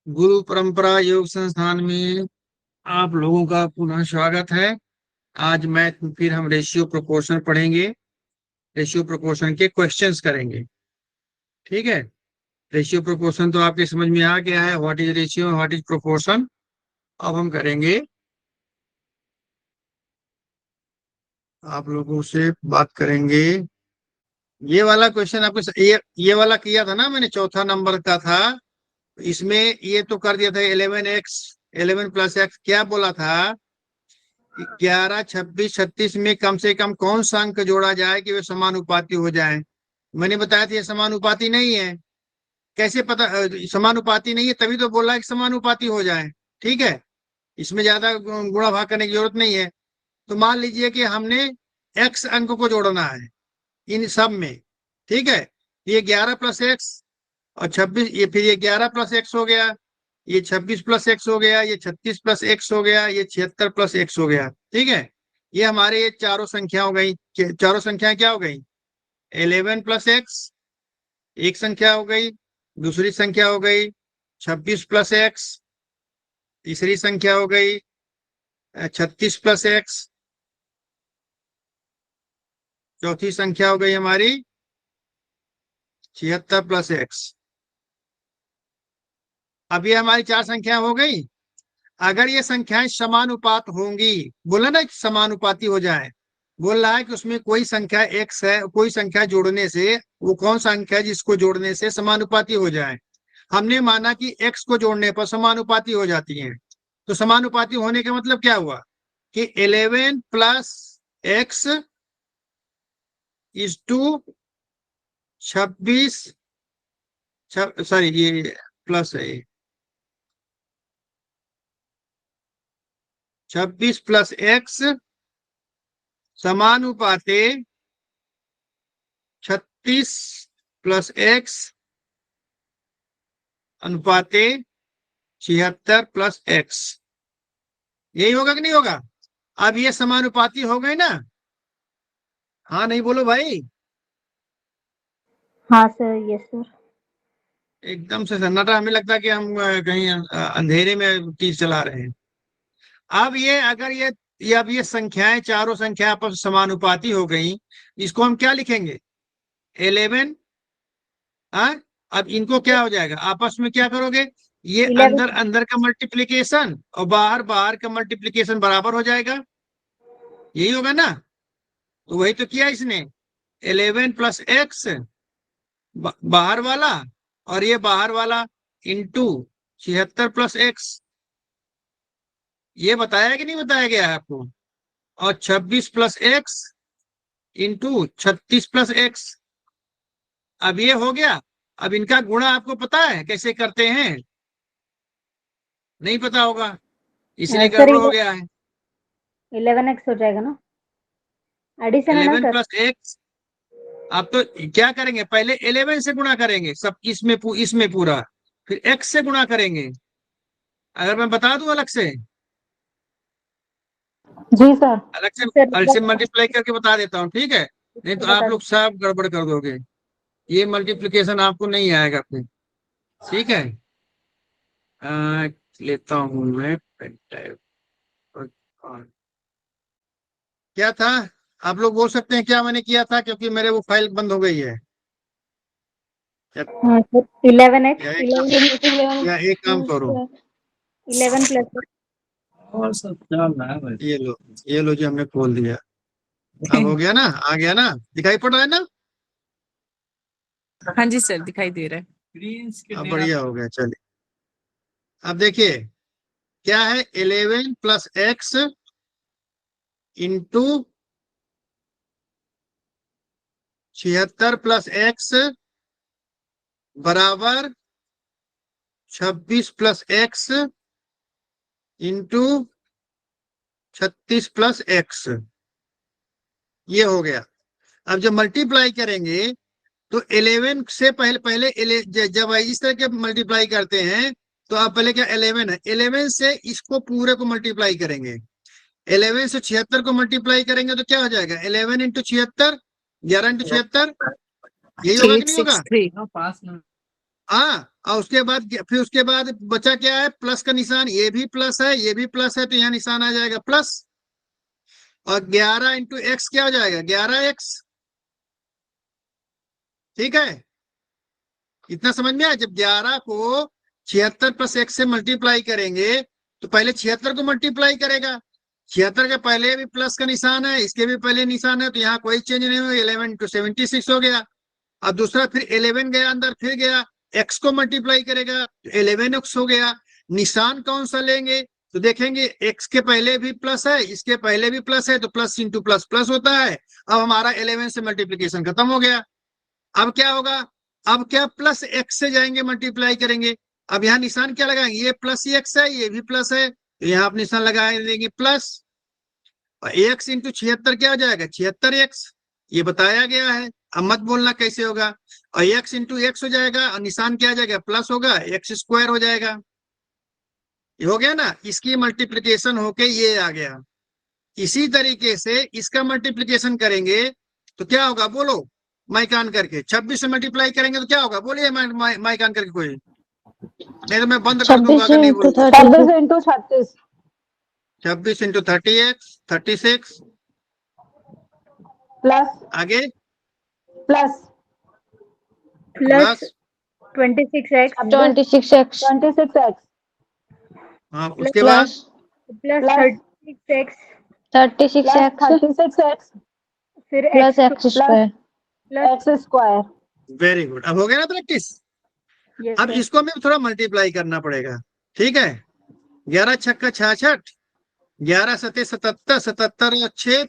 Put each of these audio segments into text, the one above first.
गुरु परंपरा योग संस्थान में आप लोगों का पुनः स्वागत है। आज फिर हम रेशियो प्रोपोर्शन पढ़ेंगे। रेशियो प्रोपोर्शन के क्वेश्चंस करेंगे। ठीक है। रेशियो प्रोपोर्शन तो आपके समझ में आ गया है, what is ratio, what is proportion. अब हम करेंगे, आप लोगों से बात करेंगे। ये वाला क्वेश्चन आपको ये वाला किया था ना, मैंने चौथा नंबर का था। इसमें ये तो कर दिया था 11x, 11+x क्या बोला था, 11, 26, 36 में कम से कम कौन सा अंक जोड़ा जाए कि वे समानुपाती हो जाए। मैंने बताया था ये समानुपाती नहीं है। कैसे पता समानुपाती नहीं है, तभी तो बोला कि समानुपाती हो जाए। ठीक है, इसमें ज्यादा गुणा भाग करने की जरूरत नहीं है। तो मान लीजिए कि हमने एक्स अंक को जोड़ना है इन सब में। ठीक है, ये 11+x और 26, ये फिर ये 11+x हो गया, ये 26+x हो गया, ये 36+x हो गया, ये 76+x हो गया। ठीक है, ये हमारे ये चारों संख्या हो गई। चारों संख्याएं क्या हो गई, 11+x एक संख्या हो गई, दूसरी संख्या हो गई 26+x, तीसरी संख्या हो गई 36+x, चौथी संख्या हो गई हमारी 76+x। अब ये हमारी चार संख्या हो गई। अगर ये संख्याएं समानुपात होंगी, बोला ना कि समानुपाती हो जाए, बोल रहा है कि उसमें कोई संख्या एक्स है, कोई संख्या जोड़ने से वो कौन सा अंक है जिसको जोड़ने से समानुपाती हो जाए। हमने माना कि एक्स को जोड़ने पर समानुपाती हो जाती है। तो समानुपाती होने का मतलब क्या हुआ कि 11+x इज टू 26, सॉरी ये प्लस है, 26+x समानुपाते 36+x अनुपाते 76+x। यही होगा कि नहीं होगा। अब ये समानुपाती हो गए ना। हाँ नहीं बोलो भाई। हाँ सर, यस सर। एकदम से सन्नाटा, हमें लगता है कि हम कहीं अंधेरे में चीज चला रहे हैं। अब ये अगर ये अब ये संख्याएं, चारों संख्या आपस में समानुपाती हो गई, इसको हम क्या लिखेंगे, 11। हाँ, अब इनको क्या हो जाएगा, आपस में क्या करोगे, ये 11। अंदर अंदर का मल्टीप्लीकेशन और बाहर बाहर का मल्टीप्लीकेशन बराबर हो जाएगा। यही होगा ना। तो वही तो किया इसने, 11+x बाहर वाला और ये बाहर वाला इंटू 76+x। ये बताया कि नहीं बताया गया है आपको। और 26+x इंटू 36+x। अब ये हो गया। अब इनका गुणा आपको पता है कैसे करते हैं, नहीं पता होगा, इसलिए सर गड़बड़ हो गया है। 11x हो जाएगा ना, एडिशन है ना इलेवन सर। प्लस एक्स आप तो क्या करेंगे, पहले 11 से गुणा करेंगे सब, इसमें पूरा, फिर x से गुणा करेंगे। अगर मैं बता दूं अलग से, जी सर। अलग से सर अलग से मल्टीप्लाई करके बता देता हूँ, ठीक है। नहीं तो आप बता लोग दीजिए। सब गड़बड़ कर दोगे, ये मल्टीप्लिकेशन आपको नहीं आएगा अपने। ठीक है, लेता हूँ मैं पेन ड्राइव। क्या था, आप लोग बोल सकते हैं क्या मैंने किया था, क्योंकि मेरे वो फाइल बंद हो गई है। या, हाँ सर, 11x, या, एक, 11 या एक काम करो, 11+। और सब चल रहा है भाई। ये लो जी, हमने खोल दिया। अब हो गया ना, आ गया ना, दिखाई पड़ रहा है ना। हाँ जी सर, दिखाई दे रहा है। प्रिंस के अब मेरा बढ़िया हो गया, चलिए। अब देखिए क्या है, 11+x इंटू 76+x बराबर 26+x इंटू 36+x। ये हो गया। अब जब मल्टीप्लाई करेंगे तो 11 से पहले पहले जब इस तरह के मल्टीप्लाई करते हैं तो आप पहले क्या, 11 है, 11 से इसको पूरे को मल्टीप्लाई करेंगे। 11 से 76 को मल्टीप्लाई करेंगे तो क्या हो जाएगा, 11 × 76, 11 × 76। यही होगा कि नहीं होगा। 863 पास में। हाँ, और उसके बाद फिर उसके बाद बचा क्या है, प्लस का निशान, ये भी प्लस है ये भी प्लस है, तो यहाँ निशान आ जाएगा प्लस। और 11 इंटू एक्स क्या हो जाएगा, 11x। ठीक है, इतना समझ में आया। जब 11 को 76 प्लस एक्स से मल्टीप्लाई करेंगे तो पहले 76 को मल्टीप्लाई करेगा, 76 के पहले भी प्लस का निशान है, इसके भी पहले निशान है, तो यहाँ कोई चेंज नहीं हुआ, 11 इंटू 76 हो गया। अब दूसरा फिर 11 गया अंदर, फिर गया एक्स को मल्टीप्लाई करेगा तो 11x हो गया। निशान कौन सा लेंगे, तो देखेंगे एक्स के पहले भी प्लस है, इसके पहले भी प्लस है, तो प्लस इंटू प्लस प्लस होता है। अब हमारा 11 से मल्टीप्लीकेशन खत्म हो गया। अब क्या होगा, अब क्या प्लस एक्स से जाएंगे मल्टीप्लाई करेंगे। अब यहाँ निशान क्या लगाएंगे, ये प्लस एक्स है ये भी प्लस है, तो यहाँ आप निशान लगा देंगे प्लस। और एक्स इंटू 76 क्या हो जाएगा, 76x, ये बताया गया है। अब मत बोलना कैसे होगा। और एक्स इंटू एक्स हो जाएगा और निशान क्या आ जाएगा, प्लस होगा, एक्स स्क्वायर हो जाएगा। ये हो गया ना, इसकी मल्टीप्लिकेशन होके ये आ गया। इसी तरीके से इसका मल्टीप्लिकेशन करेंगे तो क्या होगा, बोलो माइक ऑन करके। 26 से मल्टीप्लाई करेंगे तो क्या होगा, बोलिए माइक ऑन करके कोई, नहीं तो मैं बंद कर दूंगा अगर नहीं बोलूंगा। 26 इंटू 36 26 इंटू 30x 36, प्लस आगे plus plus 26x 26x 26x हाँ, उसके बाद प्लस 36x 36x 36x फिर plus x square plus x square. Very good, अब हो गया ना प्रैक्टिस। अब इसको हमें थोड़ा मल्टीप्लाई करना पड़ेगा। ठीक है, 11 छक्का 66, 11 सते 77, 77 और 6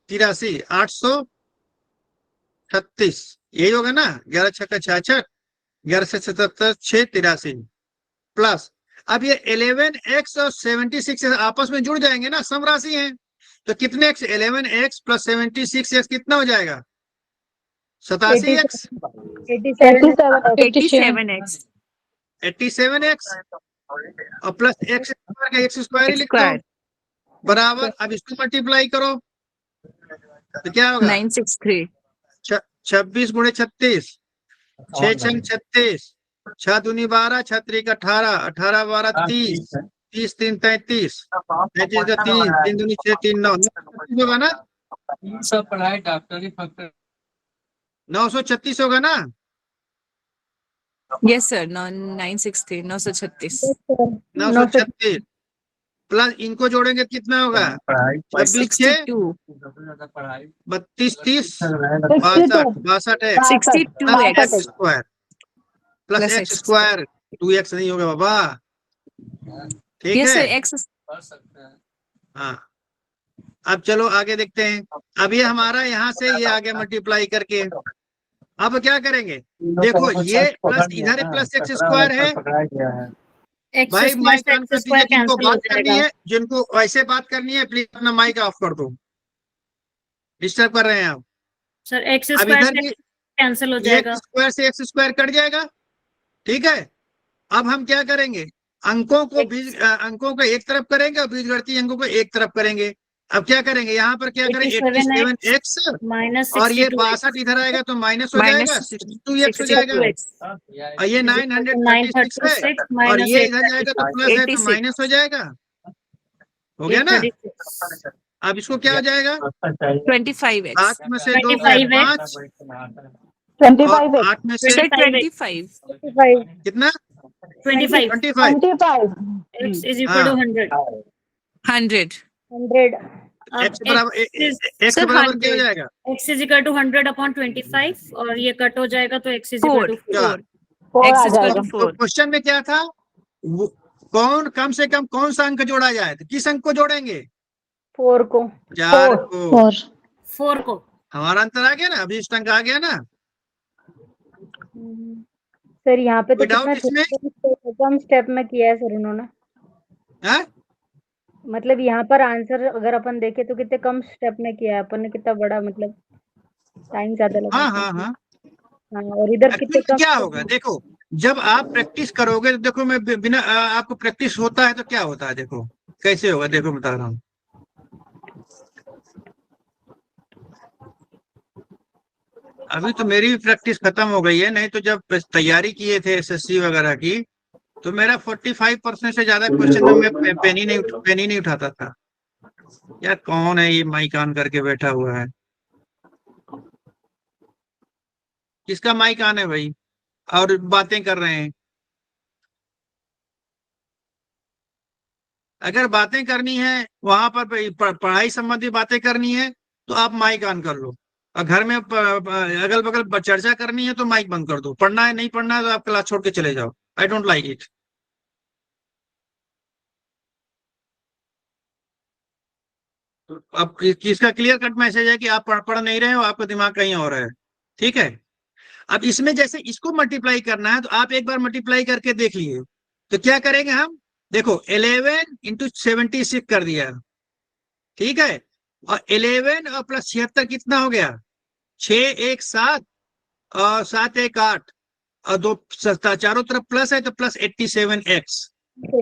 83, 836, यही होगा ना। 11 छक्का 66, 11 से 77, 6 83 प्लस। अब ये 11x और 76 आपस में जुड़ जाएंगे ना, सम राशि है, तो कितने x, 11x प्लस 76x कितना हो जाएगा, 87x 87x 87x और प्लस एक्स स्क्वायर का एक्स स्क्वायर ही लिख दो बराबर। अब इसको मल्टीप्लाई करो तो क्या होगा, 963 26 गुणे 36, 6 छंग 36, 6 दूनी 12, 6 त्रिक 18, 18 12 30, 30 3 33, 33 का 3, 3 दूनी 6 3 9 होगा ना, सब पढ़ाई डॉक्टरी फैक्टर 936 होगा ना। यस सर 963 936 936 प्लस इनको जोड़ेंगे कितना होगा, 26 के 32 30 62 है 62x square plus x square, 2x नहीं होगा बाबा। ठीक यस है, सर x हाँ। अब चलो आगे देखते हैं। अब ये हमारा यहाँ से ये आगे मल्टीप्लाई करके अब क्या करेंगे, देखो ये प्लस इधर प्लस एक्स स्क्वायर है। भाई माइक ऑन कर दीजिए, जिनको बात करनी है, जिनको वैसे बात करनी है प्लीज अपना माइक ऑफ कर दो, डिस्टर्ब कर रहे हैं आप सर एक्स अब स्क्वायर इधर भी कैंसिल हो एक्स जाएगा। स्क्वायर से एक्स स्क्वायर कट जाएगा। ठीक है, अब हम क्या करेंगे, अंकों को बीज अंकों को एक तरफ करेंगे और बीजगणितीय अंकों को एक तरफ करेंगे। अब क्या करेंगे, यहाँ पर क्या करें, 87x माइनस और ये 62 इधर आएगा तो माइनस हो जाएगा, 62x हो जाएगा। और ये 936 है और ये इधर जाएगा तो प्लस है तो माइनस हो जाएगा। हो गया ना। अब इसको क्या हो जाएगा, 25x 8 में से 2 5 25 और 8 में से 25 कितना, 25 25 x is equal to 100 100 x बराबर एक्स बराबर क्या हो जाएगा, x is equal to 100 upon 25 और ये कट हो जाएगा तो x is equal 4 to 4 4 x आ is equal जाएगा। to तो 4 क्वेश्चन में क्या था, कौन से कम कौन सा अंक जोड़ा जाए, तो किस अंक को जोड़ेंगे, 4 को 4 को। 4 को। हमारा अंतर आ गया ना, अभी अंक आ गया ना। सर यहाँ पे तो कोई डाउट कितना इसमें कम स्टेप में किया है सर उन्होंने, है? मतलब यहाँ पर आंसर अगर अपन देखें तो कितने कम स्टेप में किया है अपन ने, कितना बड़ा मतलब टाइम ज्यादा लगा। हाँ हाँ हाँ, हाँ और इधर कितने एक्चुअली कम क्या होगा, देखो जब आप प्रैक्टिस करोगे तो देखो मैं बिना आपको प्रैक्टिस होता है तो क्या होता है, देखो कैसे होगा, देखो बता रहा हूँ। अभी तो मेरी भी प्रैक्टिस खत्म हो गई है, नहीं तो जब तैयारी किए थे एसएससी वगैरह की तो मेरा 45% से ज्यादा क्वेश्चन में मैं पेन ही नहीं उठाता था। यार कौन है ये माइक ऑन करके बैठा हुआ है? किसका माइक ऑन है भाई और बातें कर रहे हैं? अगर बातें करनी है वहां पर पढ़ाई संबंधी बातें करनी है तो आप माइक ऑन कर लो, और घर में अगल बगल चर्चा करनी है तो माइक बंद कर दो। पढ़ना है नहीं पढ़ना है तो आप क्लास छोड़ के चले जाओ। I don't like it. तो अब किसका क्लियर कट मैसेज है कि आप पढ़ नहीं रहे हो, आपका दिमाग कहीं और है। ठीक है, अब इसमें जैसे इसको मल्टीप्लाई करना है तो आप एक बार मल्टीप्लाई करके देख लिए। तो क्या करेंगे हम, देखो 11 इंटू 76 कर दिया, ठीक है, और 11 और प्लस 76 कितना हो गया? 6 1 7 और 7 1 8 और 2 चारों तरफ प्लस है तो प्लस 87x।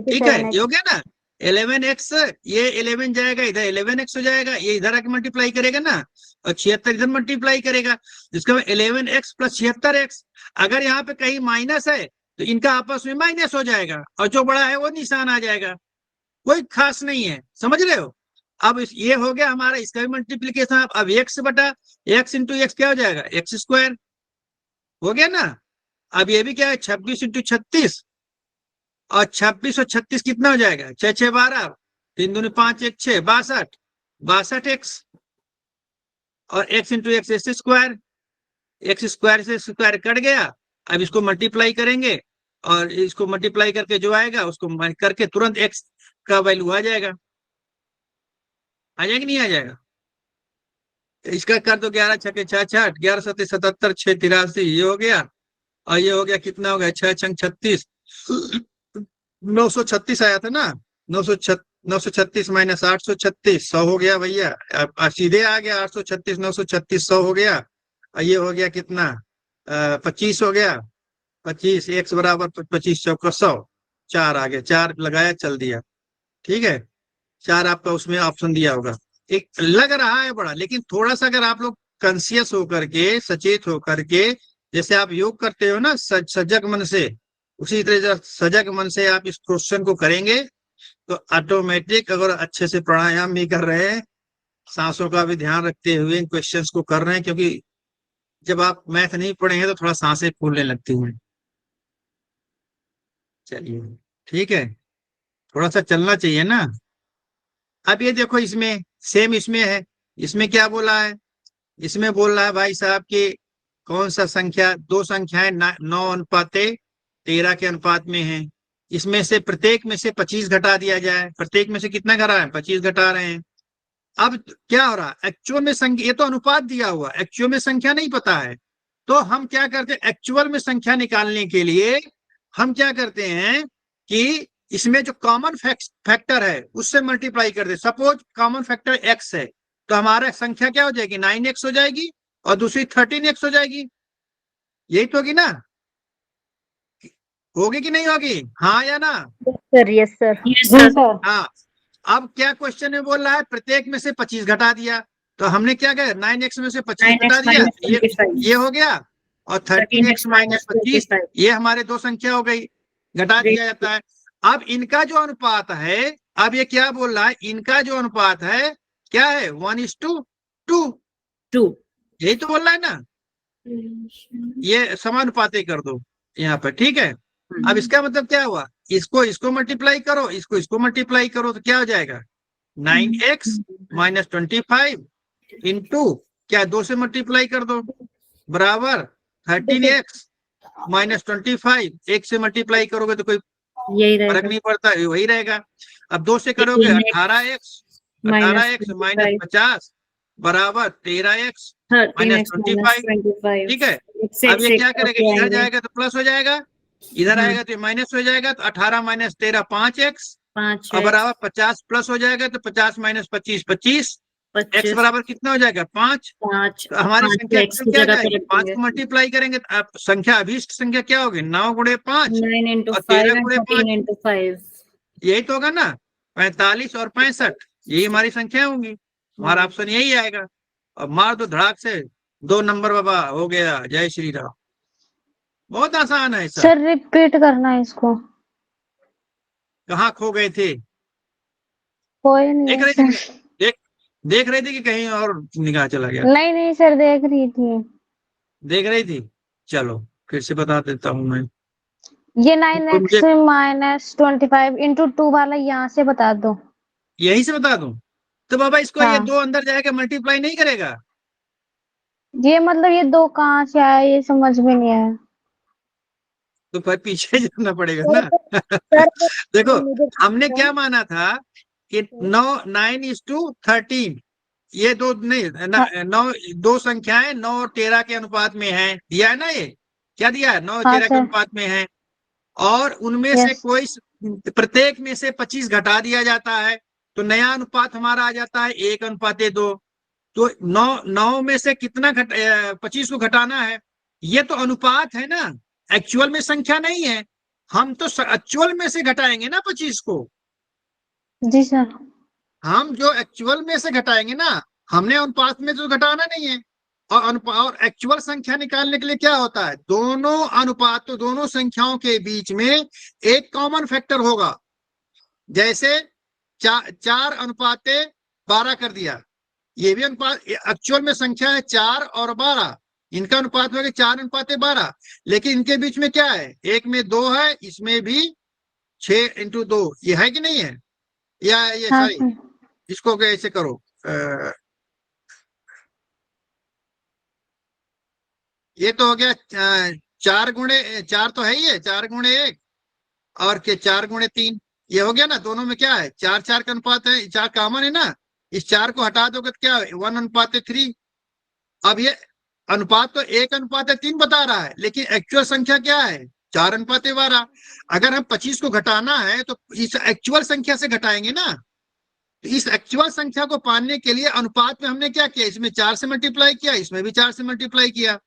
ठीक है, ये हो गया ना 11x। ये 11 जाएगा इधर, 11x हो जाएगा, ये इधर आके मल्टीप्लाई करेगा ना, और 76 इधर मल्टीप्लाई करेगा, जिसका 11x प्लस 76x। अगर यहाँ पे कहीं माइनस है तो इनका आपस में माइनस हो जाएगा और जो बड़ा है वो निशान आ जाएगा, कोई खास नहीं है। समझ रहे हो? अब ये हो गया हमारा, इसका भी मल्टीप्लीकेशन। अब x बटा x इंटू एक्स क्या हो जाएगा? एक्स स्क्वायर हो गया ना। अब ये भी क्या है? 26 इंटू 36 और 26 और 36 कितना हो जाएगा? 6 6 12, 3 दूनी 5 1 6 62, 62x और x into x x square, x square से स्क्वायर कट गया। अब इसको मल्टीप्लाई करेंगे और इसको मल्टीप्लाई करके जो आएगा उसको करके तुरंत x का वैल्यू आ जाएगा। आ जाएगा नहीं आ जाएगा? इसका कर दो 11 छके 6 66, 11 7 77, 6 83, ये हो गया। और ये हो गया कितना हो गया? 6 छंग 36, 936 आया था ना। 936 माइनस 836, 100 हो गया भैया। अब सीधे आ गया 836 936 100 हो गया। और ये हो गया कितना? 25 हो गया। 25 x बराबर 25 चौका 100, 4 आ गया, 4 लगाया चल दिया। ठीक है, 4 आपका उसमें ऑप्शन दिया होगा। एक लग रहा है बड़ा, लेकिन थोड़ा सा अगर आप लोग कॉन्शियस होकर के, सचेत होकर के, जैसे आप योग करते हो ना सजग मन से, उसी तरह सजग मन से आप इस क्वेश्चन को करेंगे तो ऑटोमेटिक, अगर अच्छे से प्राणायाम भी कर रहे हैं, सांसों का भी ध्यान रखते हुए इन क्वेश्चंस को कर रहे हैं, क्योंकि जब आप मैथ नहीं पढ़ेंगे तो थोड़ा सांसें फूलने लगती हैं। चलिए ठीक है, थोड़ा सा चलना चाहिए ना। अब ये देखो इसमें सेम इसमें है, इसमें क्या बोला है? इसमें बोल रहा है भाई साहब कि कौन सा संख्या, दो संख्याएं 9:13 के अनुपात में है, इसमें से प्रत्येक में से 25 घटा दिया जाए। प्रत्येक में से कितना घटा है? 25 घटा रहे हैं। अब क्या हो रहा है? एक्चुअल में संख्या, ये तो अनुपात दिया हुआ, एक्चुअल में संख्या नहीं पता है, तो हम क्या करते हैं? एक्चुअल में संख्या निकालने के लिए हम क्या करते हैं कि इसमें जो कॉमन फैक्टर है उससे मल्टीप्लाई कर दे। सपोज कॉमन फैक्टर x है तो हमारा संख्या क्या हो जाएगी? 9x हो जाएगी और दूसरी 13x हो जाएगी। यही तो होगी ना? होगी कि नहीं होगी? हाँ या ना? Sir yes sir. Yes sir. हाँ। अब क्या क्वेश्चन में बोल रहा है? प्रत्येक में से 25 घटा दिया, तो हमने क्या किया? 9x में से 25 घटा दिया, ये हो गया, और 13x माइनस 25, ये हमारे दो संख्या हो गई, घटा दिया जाता है। अब इनका जो अनुपात है, अब ये क्या बोल रहा है? इनका जो अनुपात है क्या है? 1:2। यही तो बोल रहा है ना? ये समानुपाती कर दो यहाँ पर, ठीक है। अब इसका मतलब क्या हुआ? इसको मल्टीप्लाई करो, इसको मल्टीप्लाई करो, तो क्या हो जाएगा? 9x माइनस 25 इंटू क्या, 2 से मल्टीप्लाई कर दो, बराबर 13x माइनस 25। 1 से मल्टीप्लाई करोगे तो कोई फर्क नहीं पड़ता, वही रहेगा। अब 2 से करोगे 18x माइनस 50 बराबर 13x माइनस 25। ठीक है, अब ये क्या करेगा? इधर जाएगा तो प्लस हो जाएगा, इधर आएगा तो माइनस हो जाएगा, तो 18 माइनस 13 5x और बराबर 50 प्लस हो जाएगा, तो 50 माइनस 25 25। x बराबर कितना हो जाएगा? 5। तो हमारी संख्या क्या जाएगी? 5 को मल्टीप्लाई करेंगे तो अब संख्या, अभीष्ट संख्या क्या होगी? 9 गुणे 5 और 13 गुणे 5। यही तो होगा ना? 45 और 65, यही हमारी संख्या होंगी। हमारा ऑप्शन यही आएगा। अब मार दो धड़ाक से, 2 नंबर बाबा, हो गया। जय श्री राम। बहुत आसान है सर। सर रिपीट करना है इसको। कहाँ खो गए थे? कोई नहीं देख है रहे थे सर। देख देख रहे थे कि कहीं और निगाह चला गया? नहीं नहीं सर, देख रही थी। देख रही थी। चलो फिर से बता देता हूँ मैं। ये 9x मुझे माइनस 25 इंटू 2 वाला यहाँ से बता दो। यही से बता दूं? तो बाबा इसको ये हाँ, 2 अंदर जाएगा, मल्टीप्लाई नहीं करेगा? ये मतलब ये 2 कहाँ से आया, ये समझ में नहीं आया। तो फिर पीछे जाना पड़ेगा सर ना। सर देखो, मुझे हमने क्या माना था कि 9:13, ये दो नहीं हाँ, 2 संख्याएं 9 और 13 के अनुपात में है, दिया है ना? ये क्या दिया है? 9 और हाँ 13 के सर। अनुपात में है, और उनमें से यस। कोई प्रत्येक में से 25 घटा दिया जाता है, तो नया अनुपात हमारा आ जाता है 1:2। तो 9 में से कितना 25 को घटाना है? ये तो अनुपात है ना, एक्चुअल में संख्या नहीं है। हम तो एक्चुअल में से घटाएंगे ना 25 को। जी सर। हम जो एक्चुअल में से घटाएंगे ना, हमने अनुपात में तो घटाना नहीं है। और एक्चुअल संख्या निकालने के लिए क्या होता है? दोनों अनुपात, तो दोनों संख्याओं के बीच में एक कॉमन फैक्टर होगा। जैसे 4:12 कर दिया, ये भी अनुपात, एक्चुअल में संख्या है 4 और 12, इनका अनुपात होगा 4:12। लेकिन इनके बीच में क्या है? एक में 2 है, इसमें भी 6x2, ये है कि नहीं है? या ये हाँ सॉरी, सर। इसको कैसे करो, ये तो हो गया 4 तो है ही है, 4x1 और के 4x3, ये हो गया ना। दोनों में क्या है? 4 का अनुपात है, 4 कॉमन है ना, इस 4 को हटा दोगे तो क्या है? 1:3। अब ये अनुपात तो 1:3 बता रहा है, लेकिन एक्चुअल संख्या क्या है? 4:12। अगर हम 25 को घटाना है तो इस एक्चुअल संख्या से घटाएंगे ना। तो इस एक्चुअल संख्या को पाने के लिए अनुपात में हमने क्या किया? इसमें 4 से मल्टीप्लाई किया, इसमें भी 4 से मल्टीप्लाई किया।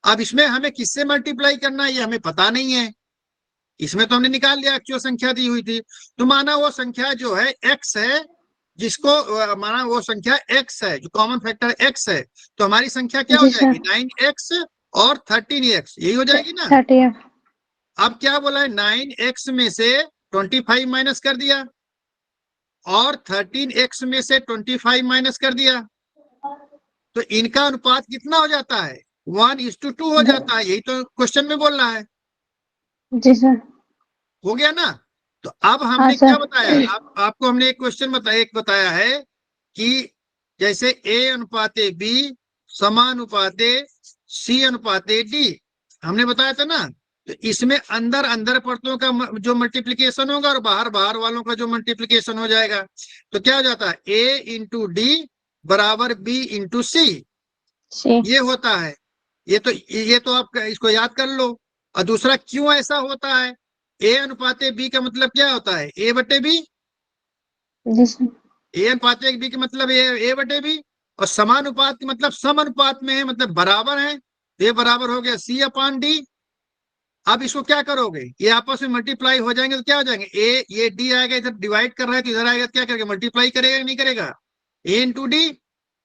अब इसमें हमें किससे मल्टीप्लाई करना है ये हमें पता नहीं है। इसमें तो हमने निकाल लिया, एक्चुअल संख्या दी हुई थी, तो माना वो संख्या जो है x है, जिसको माना वो संख्या x है, जो कॉमन फैक्टर x है, तो हमारी संख्या क्या हो जी जाएगी? सर। 9x और 13x, यही हो जाएगी ना। 30। अब क्या बोला है? 9x में से 25 माइनस कर दिया, और 13x में से 25 माइनस कर दिया, तो इनका अनुपात कितना हो जाता है? 1:2 हो जाता है। यही तो क्वेश्चन में बोल रहा है। जी सर। हो गया ना? तो अब हाँ हमने क्या सर। बताया? आपको हमने एक क्वेश्चन बताया है कि जैसे A:B समानुपाते C:D, हमने बताया था ना। तो इसमें अंदर अंदर परतों का जो मल्टीप्लीकेशन होगा और बाहर बाहर वालों का जो मल्टीप्लीकेशन हो जाएगा, तो क्या हो जाता है? A:D बराबर B:C, ये होता है। ये तो आप इसको याद कर लो। और दूसरा, क्यों ऐसा होता है? A:B का मतलब क्या होता है? A/B। जी सर। A:B का मतलब A/B, और समानुपात का मतलब सम अनुपात में है, मतलब बराबर है। ये बराबर हो गया C/D। अब इसको क्या करोगे? ये आपस में मल्टीप्लाई हो जाएंगे तो क्या हो जाएंगे? ये D आएगा, इधर डिवाइड कर रहा है तो इधर आएगा, क्या करेगा? मल्टीप्लाई करेगा नहीं करेगा? A/D।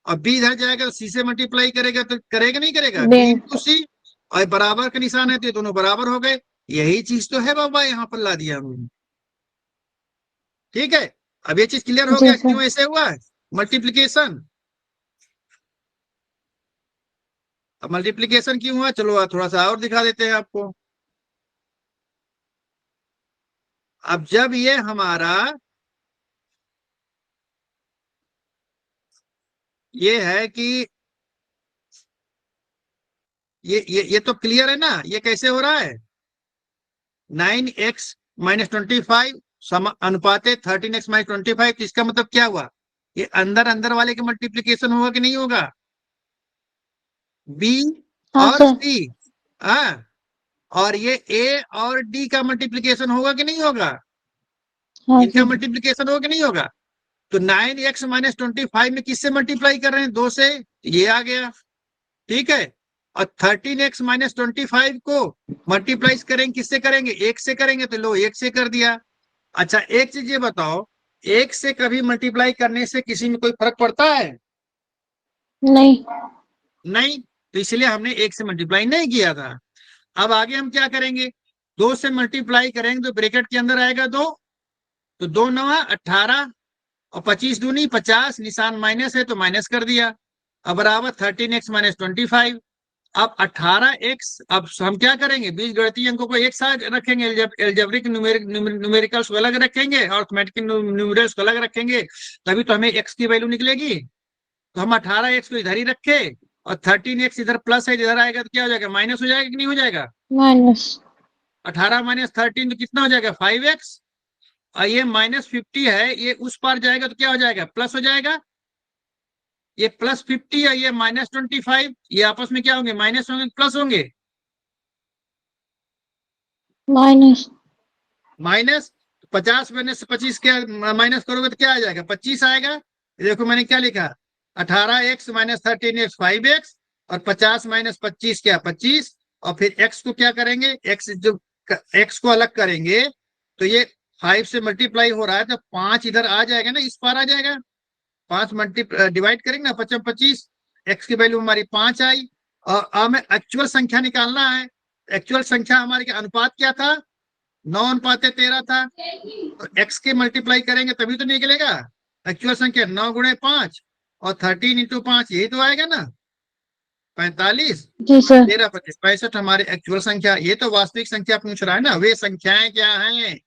और B इधर जाएगा तो C से मल्टीप्लाई करेगा, तो करेगा नहीं करेगा? B/C। और बराबर का निशान है तो ये दोनों बराबर हो गए। यही चीज तो है बाबा, यहाँ पर ला दिया हमने। ठीक है, अब ये चीज क्लियर हो जी गया सर। क्यों ऐसे हुआ है मल्टीप्लीकेशन। अब मल्टीप्लीकेशन क्यों हुआ, चलो थोड़ा सा और दिखा देते हैं आपको। अब जब ये हमारा ये है कि ये तो क्लियर है ना, ये कैसे हो रहा है? 9x माइनस 25 अनुपाते 13x माइनस 25, तो इसका मतलब क्या हुआ? ये अंदर अंदर वाले के मल्टीप्लीकेशन होगा कि नहीं होगा? B हाँ और सर। C, हाँ, और ये A और D का मल्टीप्लीकेशन होगा कि नहीं होगा? हाँ इनका सर। मल्टीप्लीकेशन होगा कि नहीं होगा? तो 9x माइनस 25 में किससे मल्टीप्लाई कर रहे हैं? 2 से, ये आ गया। ठीक है, और 13x माइनस 25 को मल्टीप्लाई करेंगे किससे करेंगे? 1 से करेंगे, तो लो 1 से कर दिया। अच्छा एक चीज ये बताओ, 1 से कभी मल्टीप्लाई करने से किसी में कोई फर्क पड़ता है? नहीं। नहीं। तो इसलिए हमने 1 से मल्टीप्लाई नहीं किया था। अब आगे हम क्या करेंगे, 2 से मल्टीप्लाई करेंगे तो ब्रैकेट के अंदर आएगा 2, तो 2 9 18 और 25 दूनी 50, निशान माइनस है तो माइनस कर दिया। अब बराबर 13x माइनस 25। अब 18x, अब हम क्या करेंगे, बीजगणितीय अंकों को एक साथ रखेंगे, एल्जेब्रिक न्यूमेरिकल्स को अलग रखेंगे और अरिथमेटिक न्यूमेरल्स को अलग रखेंगे, तभी तो हमें x की वैल्यू निकलेगी। तो हम 18x को इधर ही रखे और 13x इधर प्लस है, इधर आएगा तो क्या हो जाएगा, माइनस हो जाएगा कि नहीं हो जाएगा। माइनस 18 माइनस 13 तो कितना हो जाएगा 5x, और ये -50 है, ये उस पार जाएगा तो क्या हो जाएगा, प्लस हो जाएगा। ये +50 है, ये -25, ये आपस में क्या होंगे, माइनस होंगे प्लस होंगे, माइनस माइनस। 50 में से 25 क्या माइनस करोगे तो क्या आ जाएगा, 25 आएगा। देखो मैंने क्या लिखा, 18x माइनस 13x 5x और 50 माइनस 25 क्या 25, और फिर x को क्या करेंगे, x को अलग करेंगे तो ये 5 से मल्टीप्लाई हो रहा है तो 5 इधर आ जाएगा ना, इस पार आ जाएगा। 5 डिवाइड करेंगे ना 5 25, x की वैल्यू हमारी 5 आई। और हमें एक्चुअल संख्या निकालना है। एक्चुअल संख्या हमारे का अनुपात क्या था, 9:13 था, तो x के मल्टीप्लाई करेंगे तभी तो निकलेगा एक्चुअल संख्या। 9 गुणे 5 और 13 इंटू 5, यही तो आएगा ना 45। जी सर। 13 25 65 हमारे एक्चुअल संख्या। ये तो वास्तविक संख्या पूछ रहा है ना, वे संख्याएं क्या हैं,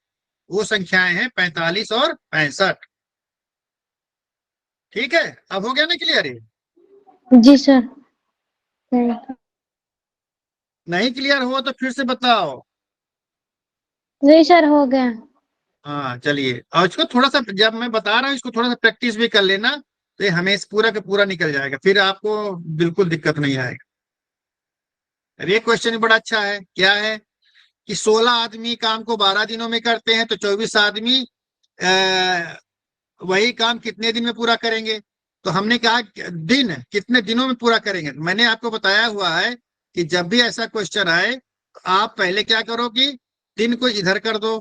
वो संख्याएं हैं 45 और 65। ठीक है, अब हो गया ना क्लियर ये। जी सर। नहीं क्लियर हो तो फिर से बताओ। जी सर हो गया। हाँ चलिए, और इसको थोड़ा सा, जब मैं बता रहा हूँ इसको थोड़ा सा प्रैक्टिस भी कर लेना, तो ये हमें पूरा का पूरा निकल जाएगा, फिर आपको बिल्कुल दिक्कत नहीं आएगा। अब ये क्वेश्चन बड़ा अच्छा है, क्या है कि 16 आदमी काम को 12 दिनों में करते हैं, तो 24 आदमी वही काम कितने दिन में पूरा करेंगे। तो हमने कहा दिन कितने दिनों में पूरा करेंगे। मैंने आपको बताया हुआ है कि जब भी ऐसा क्वेश्चन आए तो आप पहले क्या करो कि दिन को इधर कर दो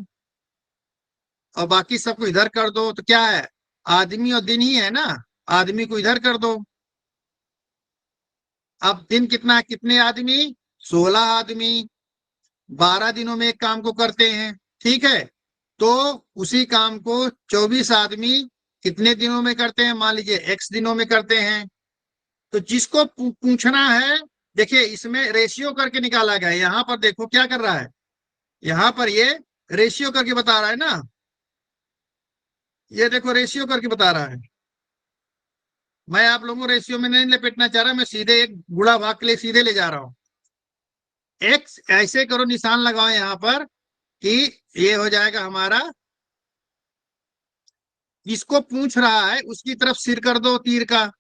और बाकी सबको इधर कर दो, तो क्या है, आदमी और दिन ही है ना, आदमी को इधर कर दो। अब दिन कितना है, कितने आदमी, 16 आदमी 12 दिनों में एक काम को करते हैं, ठीक है। तो उसी काम को 24 आदमी कितने दिनों में करते हैं, मान लीजिए x दिनों में करते हैं। तो जिसको पूछना है, देखिए इसमें रेशियो करके निकाला गया है। यहाँ पर देखो क्या कर रहा है, यहाँ पर ये रेशियो करके बता रहा है ना, ये देखो रेशियो करके बता रहा है। मैं आप लोगों को रेशियो में नहीं लपेटना चाह रहा, मैं सीधे एक गुणा भाग के लिए सीधे ले जा रहा हूं। x ऐसे करो, निशान लगाओ यहाँ पर कि ये हो जाएगा हमारा, जिसको पूछ रहा है उसकी तरफ सिर कर दो तीर का,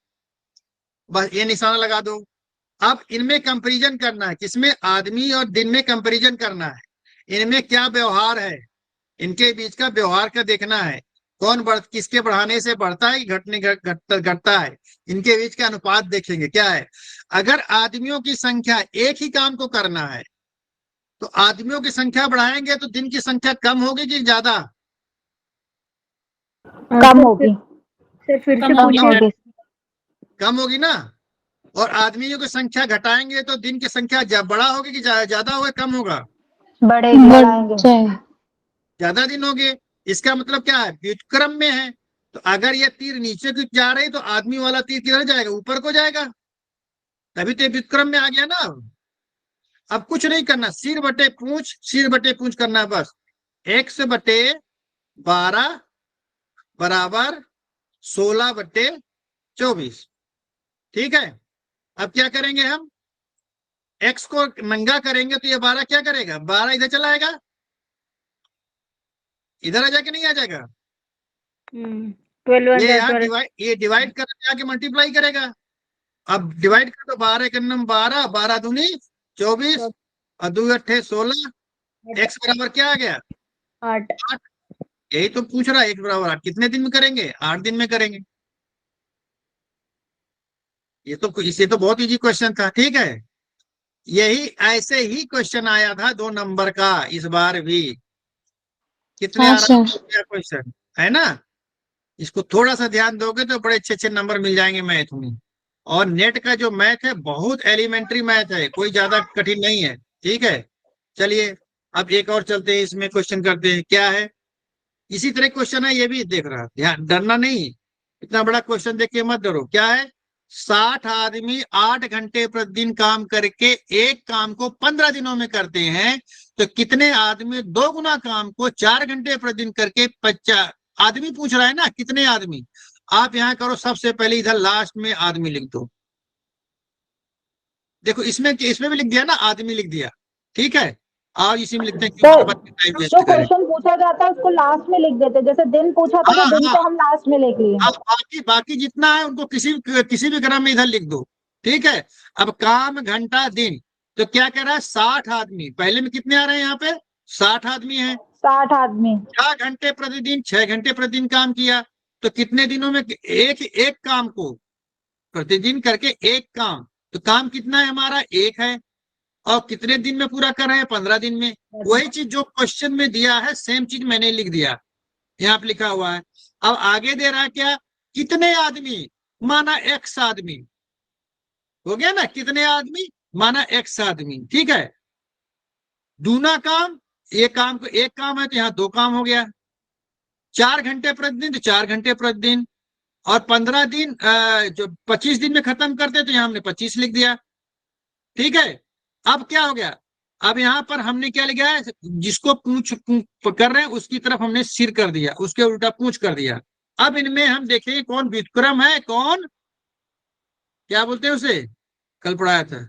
बस ये निशान लगा दो। अब इनमें कंपैरिजन करना है, किसमें, आदमी और दिन में कंपैरिजन करना है। इनमें क्या व्यवहार है, इनके बीच का व्यवहार का देखना है, कौन किसके बढ़ाने से बढ़ता है, घटता है। इनके बीच का अनुपात देखेंगे क्या है। अगर आदमियों की संख्या एक ही काम को करना है तो आदमियों की संख्या बढ़ाएंगे तो दिन की संख्या कम होगी कि ज्यादा, कम होगी। सर फिर से कम पूछिए। कम होगी ना। और आदमियों की संख्या घटाएंगे तो दिन की संख्या बड़ा होगी कि ज्यादा होगा, कम होगा, बढ़ेंगे। ज्यादा दिन हो गए। इसका मतलब क्या है, व्युत्क्रम में है। तो अगर ये तीर नीचे की जा रही तो आदमी वाला तीर किधर जाएगा, ऊपर को जाएगा, तभी तो व्युत्क्रम में आ गया ना। अब कुछ नहीं करना, सिर बटे पूंछ करना है बस। x बटे 12 बराबर 16 बटे 24, ठीक है। अब क्या करेंगे हम, x को नंगा करेंगे तो ये 12 क्या करेगा, 12 इधर चला आएगा, इधर आ जाके नहीं आ जाएगा, 12 ये यहाँ डिवाइड करके आके मल्टीप्लाई करेगा। अब डिवाइड कर दो, 12 के नंबर 12, 12 दूनी 24 और 2 अट्ठे 16, x बराबर क्या आ गया 8। 8। यही तो पूछ रहा है, x बराबर 8 कितने दिन में करेंगे, 8 दिन में करेंगे। इसे तो बहुत इजी क्वेश्चन था, ठीक है। यही ऐसे ही क्वेश्चन आया था 2 नंबर का इस बार भी। कितने आराम से क्वेश्चन है ना, इसको थोड़ा सा ध्यान दोगे तो बड़े अच्छे नंबर मिल जाएंगे मैथ में। और नेट का जो मैथ है बहुत एलिमेंट्री मैथ है, कोई ज्यादा कठिन नहीं है। ठीक है, चलिए अब एक और चलते हैं, इसमें क्वेश्चन करते हैं। क्या है, इसी तरह क्वेश्चन है, ये भी देख रहा, ध्यान, डरना नहीं, इतना बड़ा क्वेश्चन देख के मत डरो। क्या है, 60 आदमी 8 घंटे प्रतिदिन काम करके एक काम को 15 दिनों में करते हैं, तो कितने आदमी 2 गुना काम को 4 घंटे प्रतिदिन करके 50 आदमी पूछ रहा है ना, कितने आदमी। आप यहां करो, सबसे पहले इधर लास्ट में आदमी लिख दो। देखो इसमें भी लिख दिया ना, आदमी लिख दिया। ठीक है, और इसी में लिखते हैं क्यों सर, टाइम जो वेस्ट करें। क्वेश्चन पूछा जाता है उसको लास्ट में लिख देते, जैसे दिन पूछा था हाँ तो दिन हाँ, को हम लास्ट में लिख लिए। अब बाकी बाकी जितना है उनको किसी भी क्रम में इधर लिख दो। ठीक है, अब काम घंटा दिन, तो क्या कह रहा है, 60 आदमी, पहले में कितने आ रहे हैं यहाँ पे, 60 आदमी हैं, 60 आदमी 6 घंटे प्रतिदिन, 6 घंटे प्रतिदिन काम किया, तो कितने दिनों में एक एक काम को प्रतिदिन करके एक काम, तो काम कितना है हमारा, एक है, और कितने दिन में पूरा कर रहे हैं, 15 दिन में। वही चीज जो क्वेश्चन में दिया है सेम चीज मैंने लिख दिया, यहाँ पे लिखा हुआ है। अब आगे दे रहा है क्या, कितने आदमी, माना एक्स आदमी, हो गया ना, कितने आदमी माना एक्स आदमी। ठीक है, दूना काम, एक काम को एक काम है तो यहाँ 2 काम हो गया, 4 घंटे प्रतिदिन तो 4 घंटे प्रतिदिन, और 15 दिन जो 25 दिन में खत्म करते तो यहाँ हमने 25 लिख दिया। ठीक है, अब क्या हो गया, अब यहाँ पर हमने क्या लिखा है, जिसको पूछ कर रहे हैं उसकी तरफ हमने सिर कर दिया, उसके उल्टा पूछ कर दिया। अब इनमें हम देखेंगे कौन व्युत्क्रम है, कौन क्या बोलते हैं उसे, कल पढ़ाया था,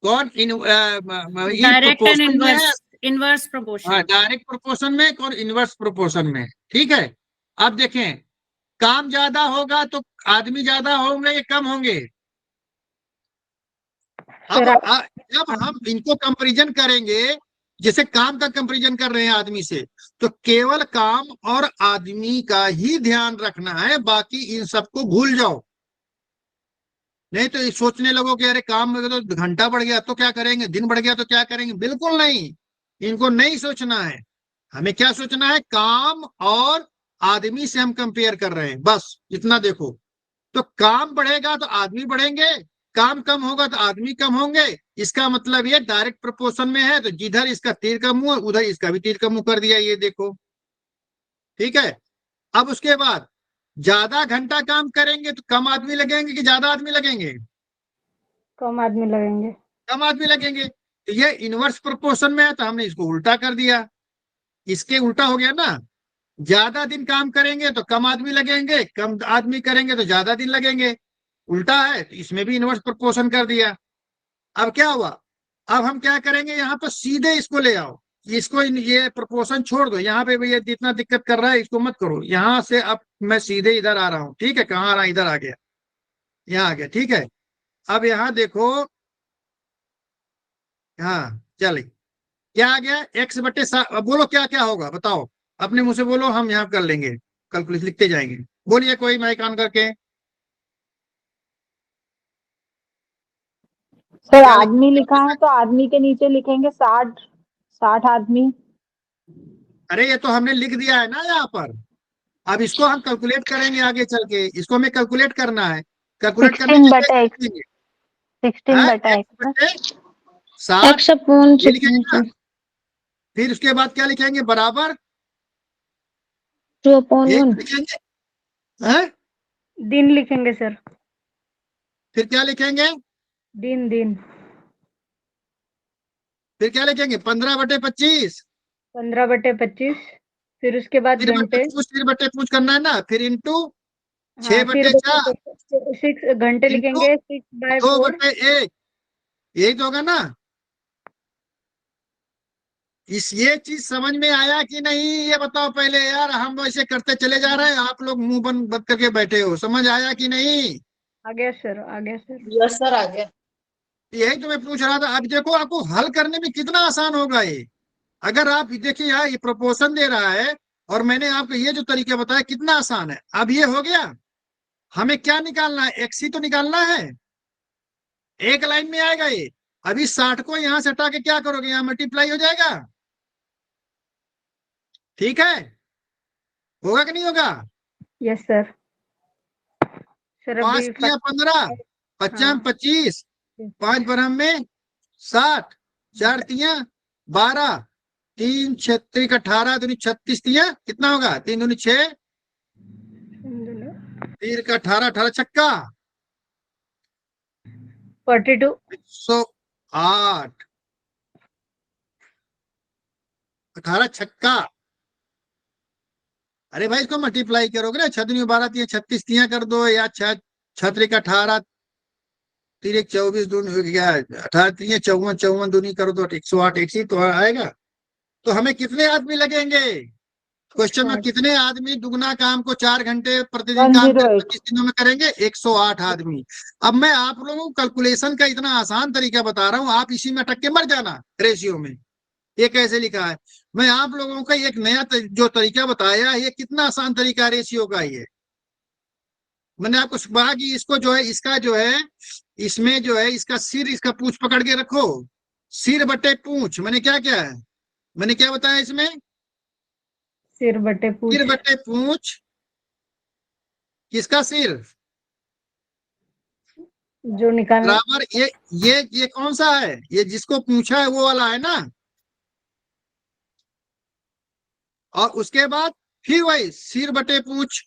कौन डायरेक्ट एंड प्रोपोर्शन में है, इनवर्स प्रोपोर्शन। हाँ डायरेक्ट प्रोपोर्शन में, कौन इनवर्स प्रोपोर्शन में। ठीक है, अब देखें, काम ज्यादा होगा तो आदमी ज्यादा होंगे या कम होंगे। अब जब हम इनको कंपैरिजन करेंगे, जैसे काम का कंपैरिजन कर रहे हैं आदमी से, तो केवल काम और आदमी का ही ध्यान रखना है, बाकी इन सबको भूल जाओ। नहीं तो सोचने लगो कि अरे काम में तो घंटा बढ़ गया तो क्या करेंगे, दिन बढ़ गया तो क्या करेंगे, बिल्कुल नहीं, इनको नहीं सोचना है। हमें क्या सोचना है, काम और आदमी से हम कंपेयर कर रहे हैं, बस इतना देखो। तो काम बढ़ेगा तो आदमी बढ़ेंगे, काम कम होगा तो आदमी कम होंगे, इसका मतलब ये डायरेक्ट प्रोपोर्शन में है, तो जिधर इसका तीर का मुंह उधर इसका भी तीर का मुंह कर दिया, ये देखो। ठीक है, अब उसके बाद ज्यादा घंटा काम करेंगे तो कम आदमी लगेंगे कि ज्यादा आदमी लगेंगे, कम आदमी लगेंगे। कम आदमी लगेंगे। तो ये इनवर्स प्रोपोर्शन में है तो हमने इसको उल्टा कर दिया, इसके उल्टा हो गया ना, ज्यादा दिन काम करेंगे तो कम आदमी लगेंगे, कम आदमी करेंगे तो ज्यादा दिन लगेंगे, उल्टा है, तो इसमें भी इनवर्स प्रोपोर्शन कर दिया। अब क्या हुआ, अब हम क्या करेंगे, यहाँ पर सीधे इसको ले आओ, इसको ये प्रोपोर्शन छोड़ दो, यहाँ पे भैया जितना दिक्कत कर रहा है इसको मत करो, यहाँ से अब मैं सीधे इधर आ रहा हूँ। ठीक है, कहाँ आ रहा है, इधर आ गया, यहाँ आ गया। ठीक है, अब यहाँ देखो, हाँ चलिए, क्या आ गया, एक्स बटे अब बोलो क्या क्या होगा, बताओ अपने मुंह से बोलो, हम यहाँ कर लेंगे, कैलकुलेट लिखते जाएंगे, बोलिए कोई माइक ऑन करके। सर, क्या आदमी लिखा है तो आदमी के नीचे लिखेंगे 60 आदमी। अरे ये तो हमने लिख दिया है ना यहाँ पर, अब इसको हम कैलकुलेट करेंगे आगे चल के, इसको हमें कैलकुलेट करना है, कैलकुलेट करने 16 के बटा लिए x, लिखेंगे, 16 बटा x x, बटे 60 x अपॉन ये लिखेंगे ना, फिर उसके बाद क्या लिखेंगे, बराबर 2 अपॉन एक 1, लिखेंगे, हैं? दिन लिखेंगे सर, फिर क्या लिखेंगे, दिन दिन फिर क्या लिखेंगे, 15 बटे 25, 15 बटे 25, फिर उसके बाद घंटे, फिर बटे पूछ करना है ना, फिर इंटू हाँ 6 फिर बटे 4 6 घंटे इंटू लिखेंगे 6/4। 2 बटे 1, यही तो होगा ना। ये चीज समझ में आया कि नहीं, ये बताओ पहले यार, हम ऐसे करते चले जा रहे हैं, आप लोग मुंह बंद बंद करके बैठे हो, समझ आया कि नहीं। आ गया सर, आ गया सर। यस सर, आ गया। यही तो मैं पूछ रहा था, अब देखो आपको हल करने में कितना आसान होगा ये, अगर आप देखिए यहाँ ये प्रोपोर्शन दे रहा है और मैंने आपको ये जो तरीका बताया कितना आसान है। अब ये हो गया, हमें क्या निकालना है, एक्स ही तो निकालना है, एक लाइन में आएगा ये। अभी 60 को यहां से हटा के क्या करोगे, यहाँ मल्टीप्लाई हो जाएगा, ठीक है, होगा कि नहीं होगा। Yes sir. सर पांच अभी तियां 15, पचाम हाँ। 25, 5 बरहम में 60, 4 तियां 12, 3 छत्रिक 18, दूनी 36 तियां कितना होगा? 3 दूनी 6, 3 का 18, 18 छक्का 42। 108, 18 छक्का। अरे भाई इसको मल्टीप्लाई करोगे ना, 6 दूनी 12 तियां 36 तियां कर दो, या 6 छत्रिक 18, 3 एक 24 दूनी क्या 18 तियां 54, 54 दूनी करो तो 108 एक ही तो आएगा। तो हमें कितने आदमी लगेंगे? क्वेश्चन में कितने आदमी दुगना काम को 4 घंटे प्रतिदिन काम कर 108। 25 दिनों में करेंगे? 108 आदमी। अब मैं आप लोगों को कैलकुलेशन का इतना आसान तरीका बता रहा हूं, आप इसी में अटक के मर जाना रेशियो में। ये कैसे लिखा है? मैं आप लोगों का एक नया जो तरीका बताया, ये कितना आसान तरीका है रेशियो का। ये मैंने आपको कहा कि इसको जो है, इसका जो है, इसमें जो है इसका सिर, इसका पूंछ पकड़ के रखो, सिर बटे पूंछ। मैंने क्या क्या है, मैंने क्या बताया इसमें? सिर बटे पूछ। सिर बटे पूंछ। किसका सिर? जो निकालना। बराबर ये कौन सा है? ये जिसको पूछा है वो वाला है ना। और उसके बाद फिर वही सिर बटे पूंछ,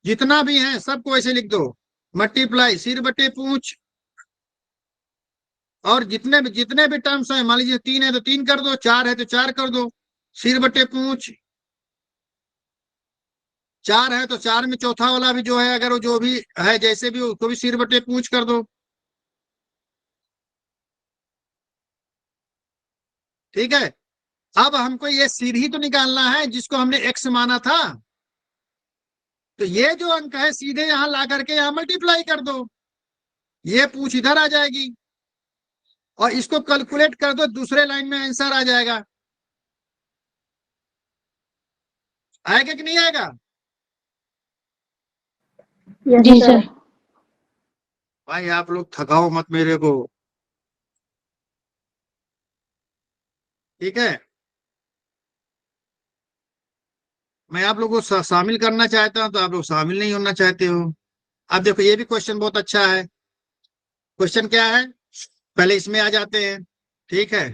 जितना भी है सबको ऐसे लिख दो, मल्टीप्लाई सिर बटे पूंछ। और जितने भी टर्म्स हैं, मान लीजिए 3 है तो 3 कर दो, 4 है तो 4 कर दो, सिर बटे पूंछ। 4 है तो 4 में चौथा वाला भी जो है, अगर वो जो भी है जैसे भी, उसको भी सिर बटे पूंछ कर दो। ठीक है। अब हमको ये सिर ही तो निकालना है जिसको हमने x माना था। तो ये जो अंक है सीधे यहां ला करके यहां मल्टीप्लाई कर दो, ये पूंछ इधर आ जाएगी, और इसको कैलकुलेट कर दो, दूसरे लाइन में आंसर आ जाएगा। आएगा कि नहीं आएगा? जी सर। भाई आप लोग थकाओ मत मेरे को, ठीक है। मैं आप लोगों को शामिल करना चाहता हूं तो आप लोग शामिल नहीं होना चाहते हो। अब देखो ये भी क्वेश्चन बहुत अच्छा है। क्वेश्चन क्या है, पहले इसमें आ जाते हैं। ठीक है,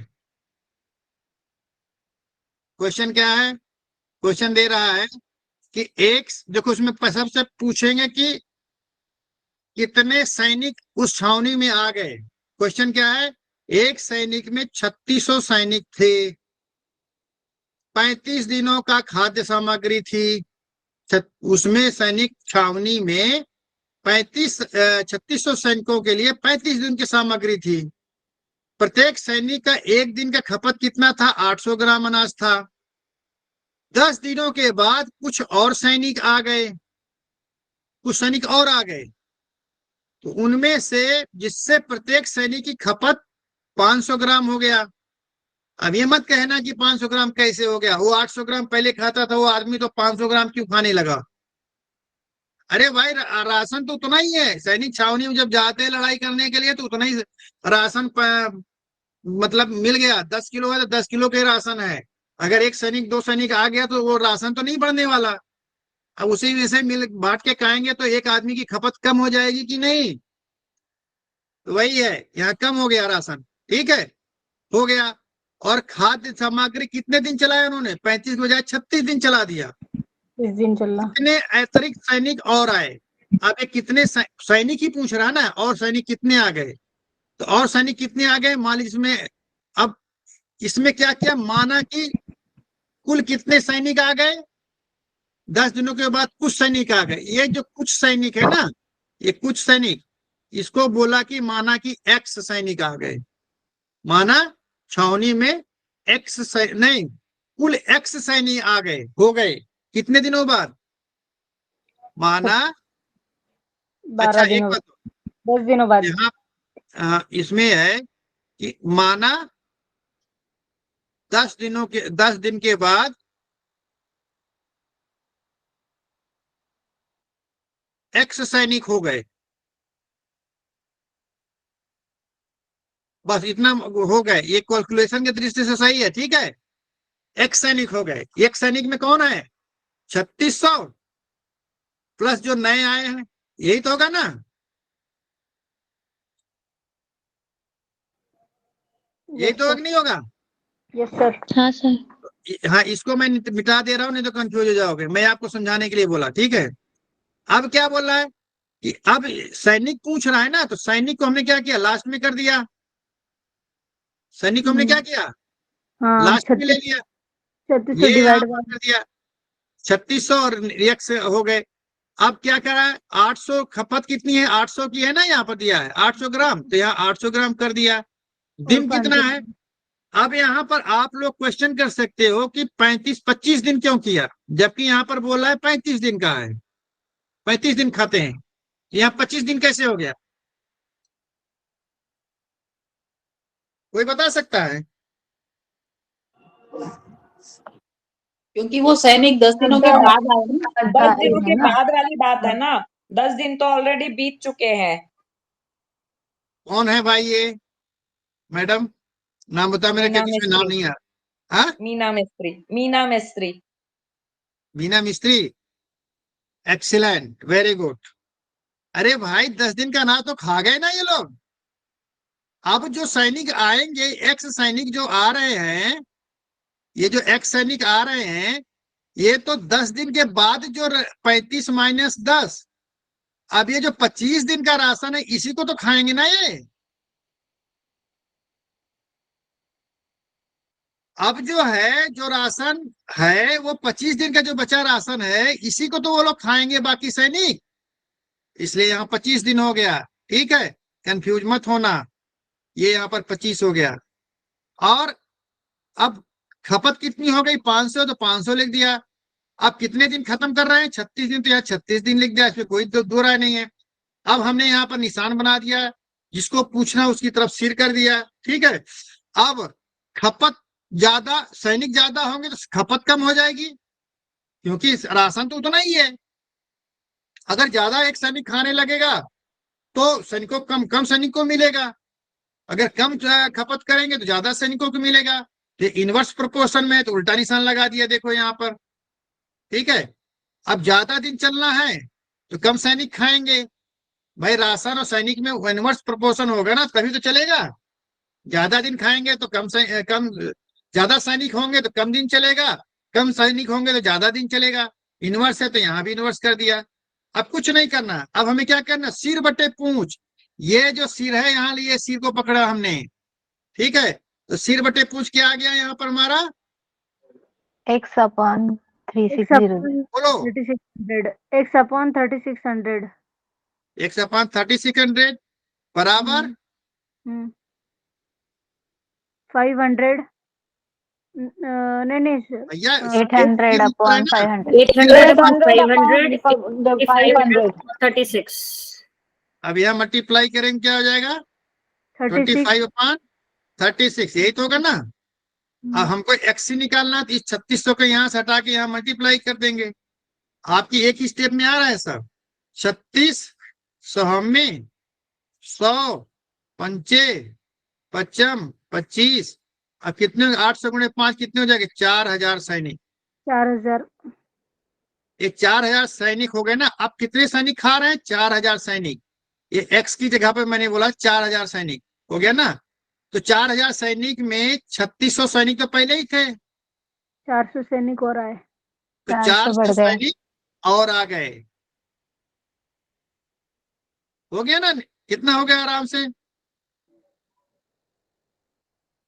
क्वेश्चन क्या है? क्वेश्चन दे रहा है कि एक, देखो उसमें सबसे पूछेंगे कि कितने सैनिक उस छावनी में आ गए। क्वेश्चन क्या है? एक सैनिक में 3600 सैनिक थे, 35 दिनों का खाद्य सामग्री थी। उसमें सैनिक छावनी में 3600 सैनिकों के लिए 35 दिन की सामग्री थी। प्रत्येक सैनिक का एक दिन का खपत कितना था? 800 ग्राम अनाज था। 10 दिनों के बाद कुछ और सैनिक आ गए, कुछ सैनिक और आ गए, तो उनमें से जिससे प्रत्येक सैनिक की खपत 500 ग्राम हो गया। अब ये मत कहना कि 500 ग्राम कैसे हो गया, वो 800 ग्राम पहले खाता था वो आदमी, तो 500 ग्राम क्यों खाने लगा? अरे भाई राशन तो उतना ही है। सैनिक छावनी में जब जाते हैं लड़ाई करने के लिए तो उतना ही राशन मतलब मिल गया। 10 किलो है तो 10 किलो के राशन है। अगर एक सैनिक 2 सैनिक आ गया तो वो राशन तो नहीं बढ़ने वाला। अब उसी में से मिल बांट के खाएंगे तो एक आदमी की खपत कम हो जाएगी कि नहीं? तो वही है, यहाँ कम हो गया राशन। ठीक है, हो गया। और खाद्य सामग्री कितने दिन चलाया उन्होंने? 35 के बजाय 36 दिन चला दिया। इस दिन चलना। कितने अतिरिक्त सैनिक और आए? अब ये कितने सैनिक ही पूछ रहा ना, और सैनिक कितने आ गए? तो और सैनिक कितने आ गए मान लीजिए इसमें। अब इसमें क्या क्या माना कि कुल कितने सैनिक आ गए? 10 दिनों के बाद कुछ सैनिक आ गए। ये जो कुछ सैनिक है ना, ये कुछ सैनिक, इसको बोला कि माना कि एक्स सैनिक आ गए। माना छावनी में एक्स नहीं, कुल एक्स सैनिक आ गए, हो गए कितने दिनों बाद? माना 12 अच्छा एक दिनों बात, 10 दिनों बाद। यहाँ इसमें है कि माना 10 दिन के बाद एक्स सैनिक हो गए। बस इतना हो गए, ये कैलकुलेशन की दृष्टि से सही है। ठीक है, एक्स सैनिक हो गए। एक सैनिक में कौन है? 3600 प्लस जो नए आए हैं, यही तो होगा ना। यही तो नहीं होगा? Yes sir. हाँ सर। हाँ, इसको मैं मिटा दे रहा हूँ, नहीं तो कंफ्यूज हो जाओगे। मैं आपको समझाने के लिए बोला, ठीक है। अब क्या बोल रहा है कि अब सैनिक पूछ रहा है ना, तो सैनिक को हमने क्या किया, लास्ट में कर दिया। सैनिक को हमने क्या किया, हाँ लास्ट में ले 36 लिया। 36 ये यहाँ डिवाइड पर बाय कर दिया 3600 और रिएक्ट हो गए। अब क्या करा है, 800 खपत कितनी है, 800 की है ना, यहाँ पर दिया है 800 ग्राम, तो यहाँ 800 ग्राम कर दिया। दिन कितना है? अब यहाँ पर आप लोग क्वेश्चन कर सकते हो कि 25 दिन क्यों किया, जबकि यहाँ पर बोला है 35 दिन का है, 35 दिन खाते हैं, यहाँ 25 दिन कैसे हो गया? कोई बता सकता है? क्योंकि वो सैनिक 10 दिनों के बाद आए ना। 10 दिनों के है ना। बाद वाली बात है ना, 10 दिन तो ऑलरेडी बीत चुके हैं। कौन है भाई ये? मैडम नाम बता, मेरे मीना के बीच में नाम मिस्त्री। नहीं आ रहा। हाँ, मीना मिस्त्री, मीना मिस्त्री। बीना मिस्त्री, एक्सीलेंट, वेरी गुड। अरे भाई 10 दिन का ना तो खा गए ना ये लोग। अब जो सैनिक आएंगे, एक्स सैनिक जो आ रहे हैं, ये जो एक्स सैनिक आ रहे हैं, ये तो 10 दिन के बाद जो 35 माइनस 10, अब ये जो 25 दिन का राशन है, इसी को तो खाएंगे ना ये। अब जो है, जो राशन है वो 25 दिन का जो बचा राशन है, इसी को तो वो लोग खाएंगे, बाकी सैनिक। इसलिए यहाँ 25 दिन हो गया, ठीक है, कंफ्यूज मत होना। ये यहाँ पर 25 हो गया। और अब खपत कितनी हो गई, 500, तो 500 लिख दिया। अब कितने दिन खत्म कर रहे हैं, 36 दिन, तो यहाँ 36 दिन लिख दिया, इसमें कोई दो राय नहीं है। अब हमने यहाँ पर निशान बना दिया, जिसको पूछना उसकी तरफ सिर कर दिया, ठीक है। अब खपत ज्यादा, सैनिक ज्यादा होंगे तो खपत कम हो जाएगी, क्योंकि राशन तो उतना ही है। अगर ज्यादा एक सैनिक खाने लगेगा तो सैनिकों कम कम सैनिक को मिलेगा, अगर कम खपत करेंगे तो ज्यादा सैनिकों को मिलेगा। तो इनवर्स प्रोपोर्शन में तो उल्टा निशान लगा दिया, देखो यहाँ पर, ठीक है। अब ज्यादा दिन चलना है तो कम सैनिक खाएंगे। भाई राशन और सैनिक में इनवर्स प्रोपोर्शन होगा ना, तभी तो चलेगा। ज्यादा दिन खाएंगे तो कम, ज्यादा सैनिक होंगे तो कम दिन चलेगा, कम सैनिक होंगे तो ज्यादा दिन चलेगा। इनवर्स है तो यहाँ भी इनवर्स कर दिया। अब कुछ नहीं करना, अब हमें क्या करना, सिर बटे पूंछ। ये जो सिर है यहाँ लिए, सिर को पकड़ा हमने, ठीक है। तो सिर बटे पूंछ क्या आ गया यहाँ पर हमारा, x upon x 360। बोलो। 3600 x upon 3600 एक्स अपान 3600 बराबर 500 नहीं नहीं सर भैया 800 upon 500। 800 upon 800 500 500। 36। अब यहाँ मल्टीप्लाई करेंगे, क्या हो जाएगा, 36 25 अपान 36, यही तो होगा ना। अब हमको एक्स निकालना, तो इस 3600 को यहाँ से हटा के यहाँ मल्टीप्लाई कर देंगे। आपकी एक ही स्टेप में आ रहा है सब। 36 100 में 100 पंचे पचम 25, अब कितने, 800 गुणे 5 कितने हो जाएंगे, 4000 सैनिक। 4000 ये 4000 सैनिक हो गए ना। अब कितने सैनिक खा रहे हैं, 4000 सैनिक। ये एक्स की जगह पे मैंने बोला 4000 सैनिक हो गया ना। तो 4000 सैनिक में 3600 सैनिक तो पहले ही थे, 400 सैनिक हो रहा है। तो 400 बढ़ 400 गए। सैनिक और आ गए। हो गया ना, कितना हो गया आराम से।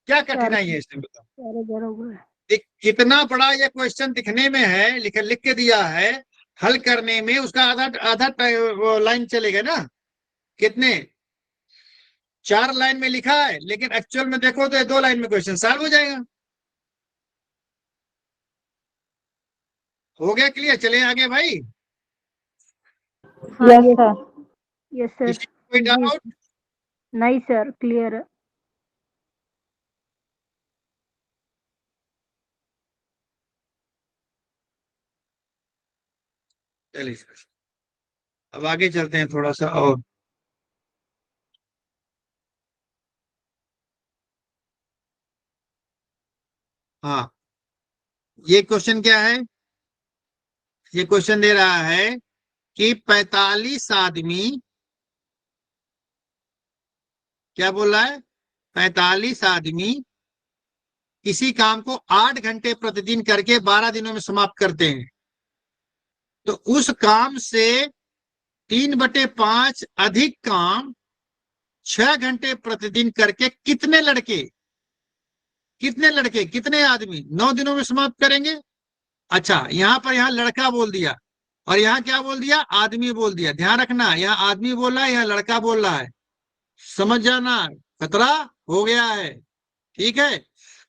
क्या कठिनाई है इसमें बताओ। 4000 हो गए। कितना बड़ा ये क्वेश्चन दिखने में है, लिख के दिया है, हल करने में उसका आधा आधा वो लाइन चलेगा ना। कितने, 4 लाइन में लिखा है, लेकिन एक्चुअल में देखो तो 2 लाइन में क्वेश्चन सॉल्व हो जाएगा। हो गया क्लियर, चले आगे भाई। हाँ यस सर। यस सर किसी को कोई डाउट? नहीं सर क्लियर है। चलिए अब आगे चलते हैं थोड़ा सा और। हाँ, ये क्वेश्चन क्या है, ये क्वेश्चन दे रहा है कि 45 आदमी, क्या बोल रहा है, 45 आदमी किसी काम को 8 घंटे प्रतिदिन करके 12 दिनों में समाप्त करते हैं, तो उस काम से 3/5 अधिक काम 6 घंटे प्रतिदिन करके कितने लड़के कितने आदमी 9 दिनों में समाप्त करेंगे। अच्छा, यहाँ लड़का बोल दिया और यहाँ क्या बोल दिया, आदमी बोल दिया। ध्यान रखना, यहाँ आदमी बोल रहा है, यहाँ लड़का बोल रहा है, समझ जाना, खतरा हो गया है। ठीक है,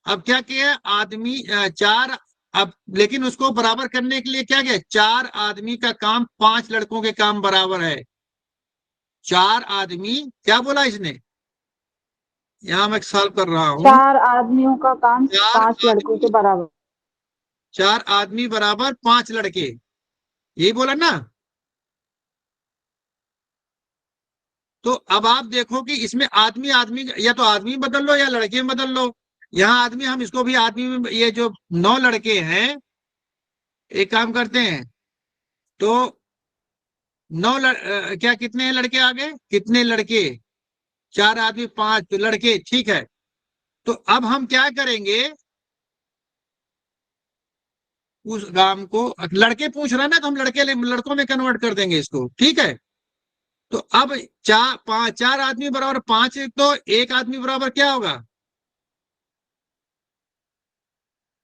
अब क्या किया, आदमी 4, अब लेकिन उसको बराबर करने के लिए क्या किया, 4 आदमी का काम 5 लड़कों के काम बराबर है। 4 आदमी, क्या बोला इसने, यहाँ मैं सॉल्व कर रहा हूँ, 4 आदमियों का काम 4 5 लड़कों के बराबर। 4 आदमी बराबर 5 लड़के, यही बोला ना। तो अब आप देखो कि इसमें आदमी या तो आदमी बदल लो या लड़के में बदल लो। यहाँ आदमी, हम इसको भी आदमी में, ये जो 9 लड़के हैं, एक काम करते हैं, तो 9 क्या कितने हैं लड़के आगे, कितने लड़के, 4 आदमी 5 लड़के, ठीक है। तो अब हम क्या करेंगे, उस काम को, लड़के पूछ रहा है ना, तो हम लड़कों में कन्वर्ट कर देंगे इसको, ठीक है। तो अब 4 आदमी बराबर 5, तो 1 आदमी बराबर क्या होगा,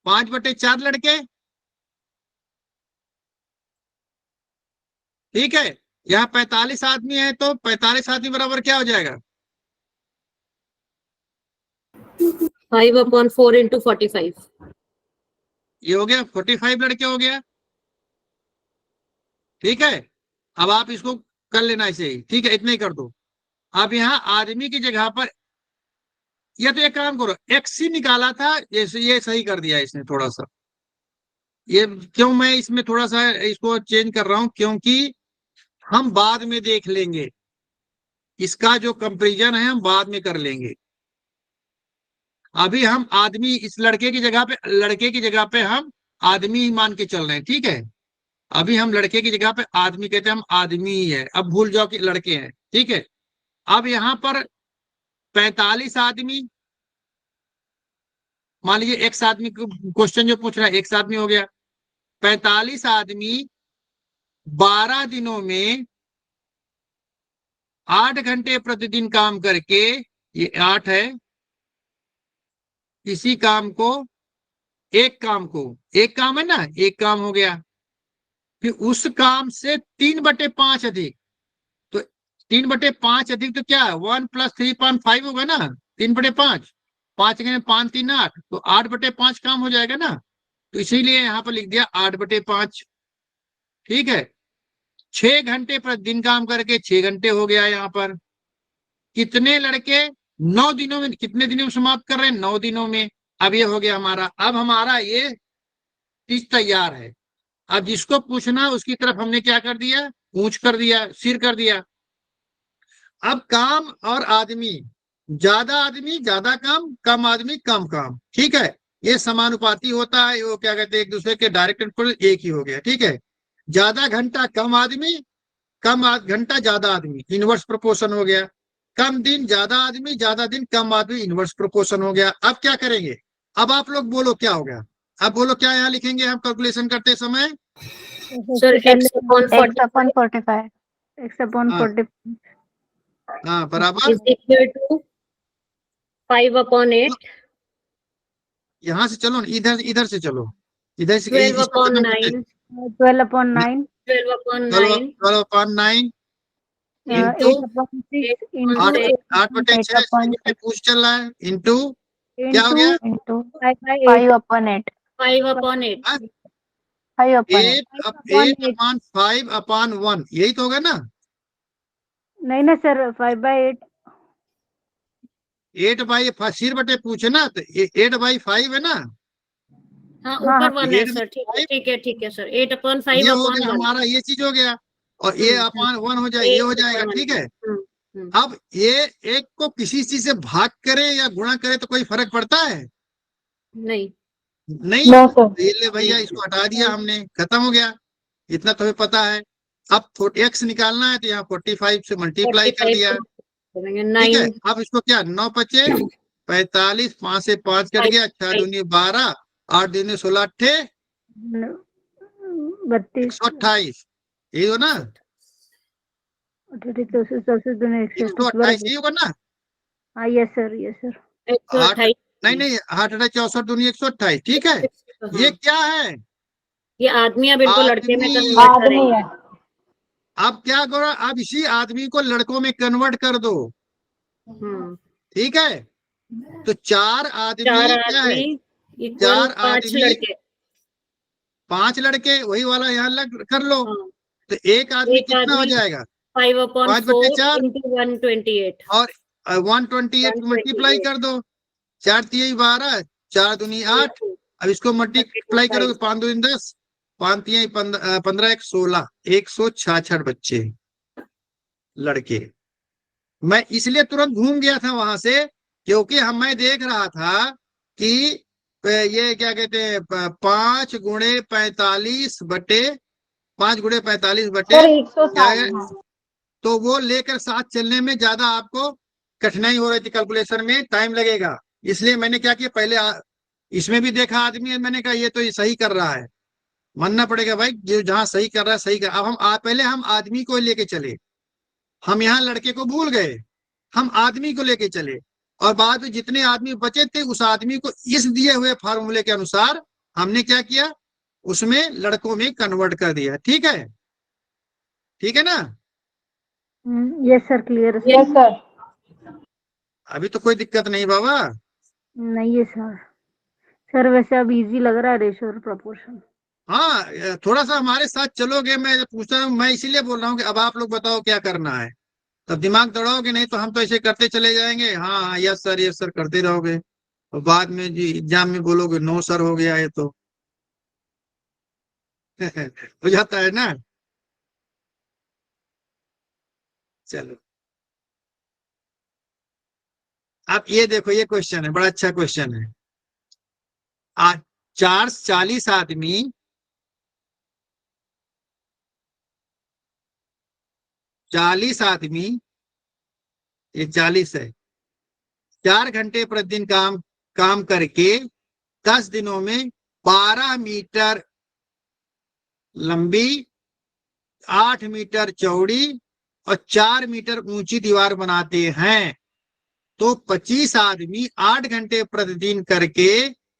5/4 लड़के, ठीक है। यहाँ 45 आदमी है, तो 45 आदमी बराबर क्या हो जाएगा, 5/4 into 45। ये हो गया 45 लड़के हो गया, ठीक है। अब आप इसको कर लेना ऐसे ही, ठीक है, इतने ही कर दो। अब यहाँ आदमी की जगह पर, या तो एक काम करो, एक्स ही निकाला था, ये सही कर दिया इसने थोड़ा सा। ये क्यों मैं इसमें थोड़ा सा इसको चेंज कर रहा हूं, क्योंकि हम बाद में देख लेंगे, इसका जो कंपैरिजन है हम बाद में कर लेंगे। अभी हम आदमी, इस लड़के की जगह पे हम आदमी ही मान के चल रहे हैं, ठीक है। अभी हम लड़के की जगह पे आदमी कहते हैं, हम आदमी ही है, अब भूल जाओ कि लड़के हैं, ठीक है। अब यहाँ पर 45 आदमी, मान लीजिए एक्स आदमी, क्वेश्चन जो पूछ रहा है एक्स आदमी हो गया, 45 आदमी 12 दिनों में 8 घंटे प्रतिदिन काम करके, ये 8 है, इसी काम को, एक काम है ना, एक काम हो गया, फिर उस काम से 3/5 अधिक, तो 3/5 अधिक तो क्या है, 1 + 3.5 होगा ना, 3/5, 5 के 5 3 8, तो 8/5 काम हो जाएगा ना। तो इसीलिए यहाँ पर लिख दिया 8/5, ठीक है। 6 घंटे प्रतिदिन काम करके 6 घंटे हो गया। यहाँ पर कितने लड़के 9 दिनों में, कितने दिनों में समाप्त कर रहे हैं, 9 दिनों में। अब ये हो गया हमारा, अब हमारा ये चीज तैयार है। अब जिसको पूछना उसकी तरफ हमने क्या कर दिया, पूछ कर दिया, सिर कर दिया। अब काम और आदमी, ज्यादा काम, कम आदमी कम काम, ठीक है, ये समानुपाती होता है, वो क्या कहते हैं, एक दूसरे के डायरेक्ट एक ही हो गया, ठीक है। ज्यादा घंटा कम आदमी, कम घंटा ज्यादा आदमी, इनवर्स प्रोपोर्शन हो गया। कम दिन ज्यादा आदमी, ज्यादा दिन कम आदमी, इनवर्स प्रोपोर्शन हो गया। अब क्या करेंगे, अब आप लोग बोलो क्या हो गया, अब बोलो क्या यहाँ लिखेंगे हम कैलकुलेशन करते समय, सर x/45 x/45 हाँ बराबर, is equal to 5/8, यहाँ से चलो, इधर से चलो, इधर से 12/9, 12/9 12/9 12/9 इंटू 8/6 8/6 पूछ चल रहा है, इंटू क्या हो गया, 5/8 5/8 8/5/1, यही तो होगा ना। नहीं ना सर, 5/8 8/5 सिर बटे पूछे ना, तो 8/5 है ना, हाँ ऊपर 1 है 8 सर, ठीक है सर, 8/5 ये हो गया 1 हमारा, ये चीज हो गया, और A/1 हो जाए, ये हो जाएगा, ठीक है। अब ये एक को किसी चीज से भाग करे या गुणा करे तो कोई फर्क पड़ता है, नहीं, No, sir. तो ये ले भैया, इसको हटा दिया हमने, खत्म हो गया, इतना तुम्हें पता है। अब x निकालना है, तो यहाँ 45 से मल्टीप्लाई कर दिया, ठीक है। 9 अब इसको क्या, 9 × 5 45, 5 से 5 कट गया, 6 दूनी 12, 8 दूनी 16, 32 128, यही हो ना, 128 यही होगा ना। हाँ यस सर, यस सर। 128 नहीं नहीं, 8 64 दूनी 128, ठीक है। ये क्या है, ये आदमी अब इनको लड़के में आदमी। कन्वर्ट आदमी करेंगे। है। अब क्या करो, अब इसी आदमी को लड़कों में कन्वर्ट कर दो, ठीक है। तो 4 आदमी 4 क्या है, आदमी इक्वल 4 5 आदमी लड़के। 5 लड़के, वही वाला यहाँ लग कर लो। हाँ, तो एक आदमी एक कितना हो आदमी जाएगा, 5/4 5/4 into 128। और 128 मल्टीप्लाई कर दो, 4 3 12, 4 दूनी 8। अब इसको मल्टीप्लाई करोगे, 5 दूनी 10, 5 3 15, 1 16, 166 बच्चे लड़के। मैं इसलिए तुरंत घूम गया था वहां से, क्योंकि मैं देख रहा था कि ये क्या कहते हैं, 5 गुणे 45 बटे 5 गुणे 45 बटे सर 160। क्या है, हाँ। तो वो लेकर साथ चलने में ज्यादा आपको कठिनाई हो रही थी, कैलकुलेशन में टाइम लगेगा। इसलिए मैंने क्या किया, पहले इसमें भी देखा आदमी है, मैंने कहा ये तो ये सही कर रहा है, मानना पड़ेगा भाई, जो जहां सही कर रहा है सही कर। अब हम पहले हम आदमी को लेके चले, हम यहाँ लड़के को भूल गए, हम आदमी को लेके चले, और बाद में जितने आदमी बचे थे उस आदमी को इस दिए हुए फार्मूले के अनुसार हमने क्या किया, उसमें लड़कों में कन्वर्ट कर दिया। ठीक है, ठीक है ना। यस सर, क्लियर है यस सर। अभी तो कोई दिक्कत नहीं बाबा। नहीं है सर। सर वैसे अब इजी लग रहा है रेशियो और प्रोपोर्शन। हाँ, थोड़ा सा हमारे साथ चलोगे, मैं पूछ रहा हूँ, मैं इसीलिए बोल रहा हूँ कि अब आप लोग बताओ क्या करना है। तब दिमाग दौड़ाओगे, नहीं तो हम तो ऐसे करते चले जाएंगे, हाँ हाँ यस सर करते रहोगे, और बाद में जी एग्जाम में बोलोगे नो सर हो गया है तो हो जाता है ना। चलो, आप ये देखो, ये क्वेश्चन है, बड़ा अच्छा क्वेश्चन है। आज 40 आदमी 40 आदमी, ये 40 है, 4 घंटे प्रतिदिन काम करके 10 दिनों में 12 मीटर लंबी, 8 मीटर चौड़ी और 4 मीटर ऊंची दीवार बनाते हैं। तो 25 आदमी 8 घंटे प्रतिदिन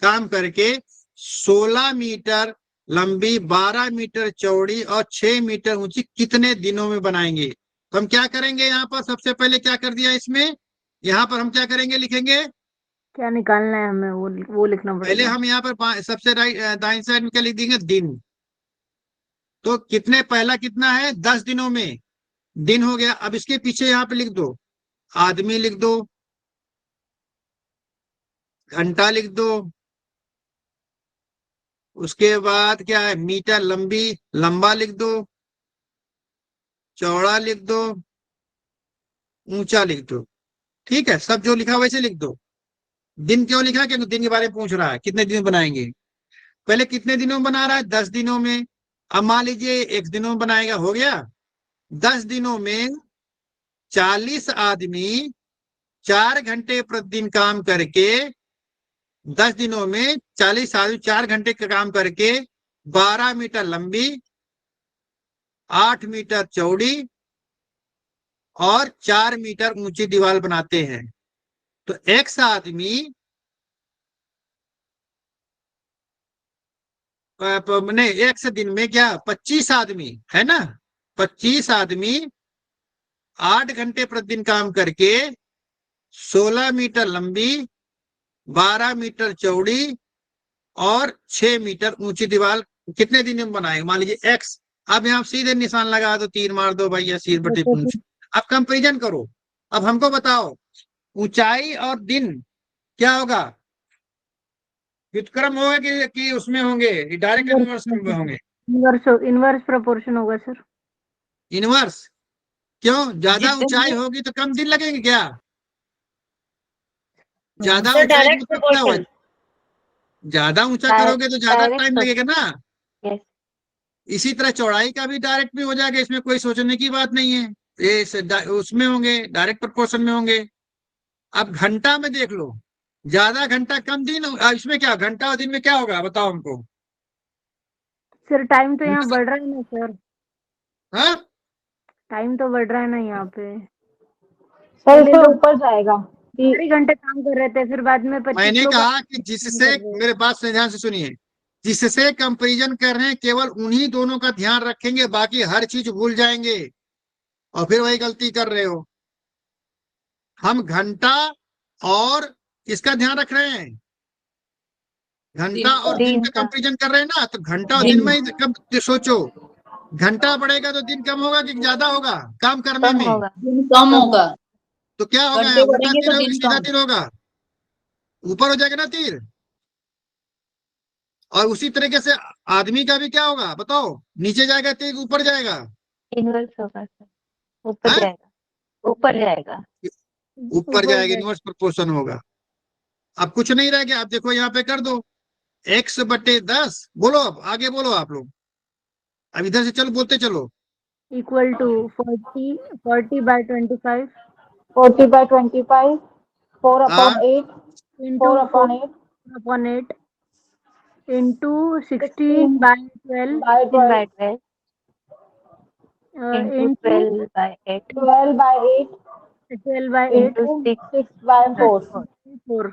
काम करके 16 मीटर लंबी, 12 मीटर चौड़ी और 6 मीटर ऊंची कितने दिनों में बनाएंगे। तो हम क्या करेंगे, यहाँ पर सबसे पहले क्या कर दिया इसमें, यहाँ पर हम क्या करेंगे, लिखेंगे क्या निकालना है हमें, वो लिखना पहले पड़ेगा। हम यहाँ पर सबसे दाईं साइड में क्या लिख देंगे, दिन। तो कितने, पहला कितना है, 10 दिनों में, दिन हो गया। अब इसके पीछे यहाँ पे लिख दो, आदमी लिख दो, घंटा लिख दो, उसके बाद क्या है, मीटर लंबी, लंबा लिख दो, चौड़ा लिख दो, ऊंचा लिख दो। ठीक है, सब जो लिखा वैसे लिख दो। दिन क्यों लिखा, क्योंकि दिन के बारे में पूछ रहा है, कितने दिन बनाएंगे। पहले कितने दिनों में बना रहा है, 10 दिनों में। अब मान लीजिए 1 दिनों में बनाएगा, हो गया। 10 दिनों में 40 आदमी 4 घंटे प्रतिदिन काम करके, 10 दिनों में 40 आदमी 4 घंटे का काम करके 12 मीटर लंबी, 8 मीटर चौड़ी और 4 मीटर ऊंची दीवार बनाते हैं। तो एक्स आदमी नहीं, एक से दिन में क्या 25 आदमी है ना, 25 आदमी 8 घंटे प्रतिदिन काम करके 16 मीटर लंबी, 12 मीटर चौड़ी और 6 मीटर ऊंची दीवार कितने दिन में बनाए, मान लीजिए एक्स। अब यहाँ सीधे निशान लगा दो, तीर मार दो भैया, सिर बटे पूंछ। अब कंपेरिजन करो, अब हमको बताओ ऊंचाई और दिन क्या होगा, व्युत्क्रम होगा कि उसमें होंगे, डायरेक्ट इनवर्स में होंगे। इनवर्स प्रोपोर्शन होगा सर। इनवर्स क्यों, ज्यादा जितने ऊंचाई दिन- होगी तो कम दिन लगेंगे क्या, ज्यादा सर ऊंचाई डायरेक्ट मतलब क्या हुआ, प्रोपोर्शन। ज्यादा ऊंचा करोगे तो ज्यादा direct टाइम लगेगा ना। Yes. इसी तरह चौड़ाई का भी डायरेक्ट भी हो जाएगा, इसमें कोई सोचने की बात नहीं है, ये उसमें होंगे, डायरेक्ट प्रोपोर्शन में होंगे। अब घंटा में देख लो, ज्यादा घंटा कम दिन, इसमें क्या घंटा और दिन में क्या होगा बताओ हमको। सर टाइम तो यहाँ बढ़ रहा है ना सर, हाँ टाइम तो बढ़ रहा है ना यहाँ पे। सर पहले इससे लोग ऊपर जाएगा 4 ही घंटे काम कर रहे थे, फिर बाद में 25 मैंने लोग कहा कि काम जिससे, कर रहे हैं। मेरे बात से ध्यान से सुनिए, जिससे कंपैरिजन कर रहे हैं केवल उन्हीं दोनों का ध्यान रखेंगे, बाकी हर चीज भूल जाएंगे और फिर वही गलती कर रहे हो। हम घंटा और किसका ध्यान रख रहे हैं, घंटा दिन और का। दिन दिन का का। कंपैरिजन कर रहे हैं ना, तो घंटा और दिन दिन में ही कब सोचो, घंटा बढ़ेगा तो दिन कम होगा कि ज्यादा होगा काम करने कम में। होगा। दिन कम होगा। तो क्या होगा घंटे यहाँ, उल्टा बढ़ेंगे तीर तो होगा दिन सीधा कम। तीर होगा, ऊपर हो जाएगा ना तीर। और उसी तरीके से आदमी का भी क्या होगा बताओ, नीचे जाएगा तीर ऊपर जाएगा। इनवर्स होगा सर, ऊपर है जाएगा, ऊपर जाएगा। ऊपर ऊपर जाएगा, जाए। इनवर्स प्रोपोर्शन होगा। अब कुछ नहीं रह गया, आप देखो यहाँ पे कर दो x/10। बोलो अब आगे बोलो आप लोग, अब इधर से चलो बोलते चलो। इक्वल टू 40/25 40/25 4 हाँ upon 8 into 4 upon 8 4/8 into 16 16/12 by 12 16/12 into into 12/8 12/8 12/8 into into 6 6/4 4।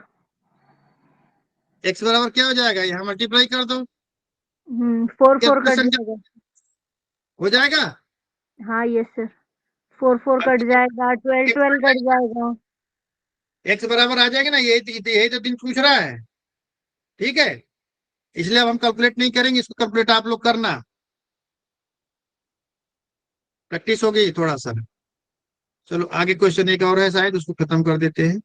x बराबर क्या हो जाएगा, यहाँ मल्टीप्लाई कर दो, 4 कट कैलकुलेशन जाएगा। हो जाएगा। हाँ यस सर, 4 अब कट जाएगा, 12 कट जाएगा। x बराबर आ जाएगा ना, यही तो दिन पूछ रहा है, ठीक है। इसलिए अब हम कैलकुलेट नहीं करेंगे, इसको कैलकुलेट आप लोग करना, प्रैक्टिस हो गई थोड़ा सा। चलो आगे क्वेश्चन एक और है शायद, उसको खत्म कर देते हैं।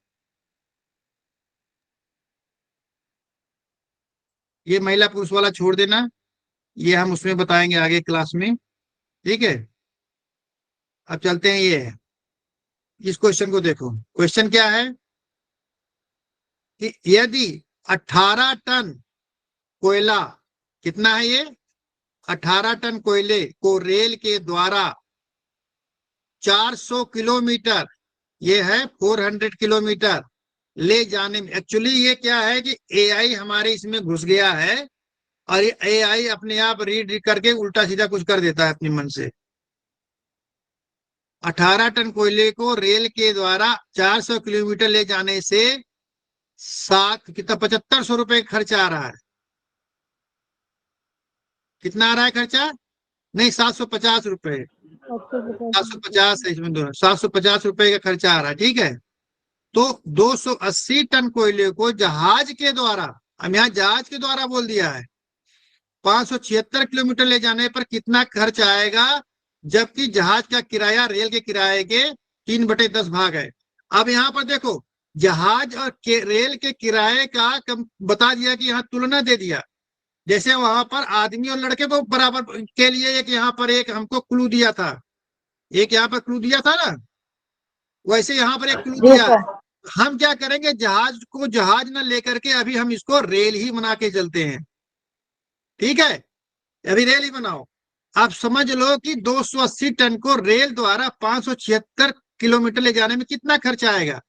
ये महिला पुरुष वाला छोड़ देना, ये हम उसमें बताएंगे आगे क्लास में, ठीक है। अब चलते हैं, ये है, इस क्वेश्चन को देखो। क्वेश्चन क्या है कि यदि 18 टन कोयला, कितना है ये, 18 टन कोयले को रेल के द्वारा 400 किलोमीटर, ये है 400 किलोमीटर ले जाने में, एक्चुअली ये क्या है कि एआई हमारे इसमें घुस गया है और ये एआई अपने आप रीड करके उल्टा सीधा कुछ कर देता है अपने मन से। 18 टन कोयले को रेल के द्वारा 400 किलोमीटर ले जाने से 7 कितना 7500 रुपए खर्चा आ रहा है। कितना आ रहा है खर्चा, नहीं 750 रुपए, 750 है इसमें दोनों, 750 रुपए का खर्चा आ रहा है, ठीक है। तो 280 टन कोयले को जहाज के द्वारा, हम यहाँ जहाज के द्वारा बोल दिया है, 576 किलोमीटर ले जाने पर कितना खर्च आएगा, जबकि जहाज का किराया रेल के किराए के 3/10 भाग है। अब यहाँ पर देखो, जहाज और रेल के किराए का बता दिया कि यहाँ तुलना दे दिया, जैसे वहां पर आदमी और लड़के को बराबर के लिए एक यहाँ पर एक हमको क्लू दिया था, एक यहाँ पर क्लू दिया था ना, वैसे यहाँ पर एक क्लू जी दिया। सर। हम क्या करेंगे, जहाज को जहाज न लेकर के अभी हम इसको रेल ही बना के चलते हैं, ठीक है। अभी रेल ही बनाओ। आप समझ लो कि 280 टन को रेल द्वारा 576 किलोमीटर ले जाने में कितना खर्चा आएगा।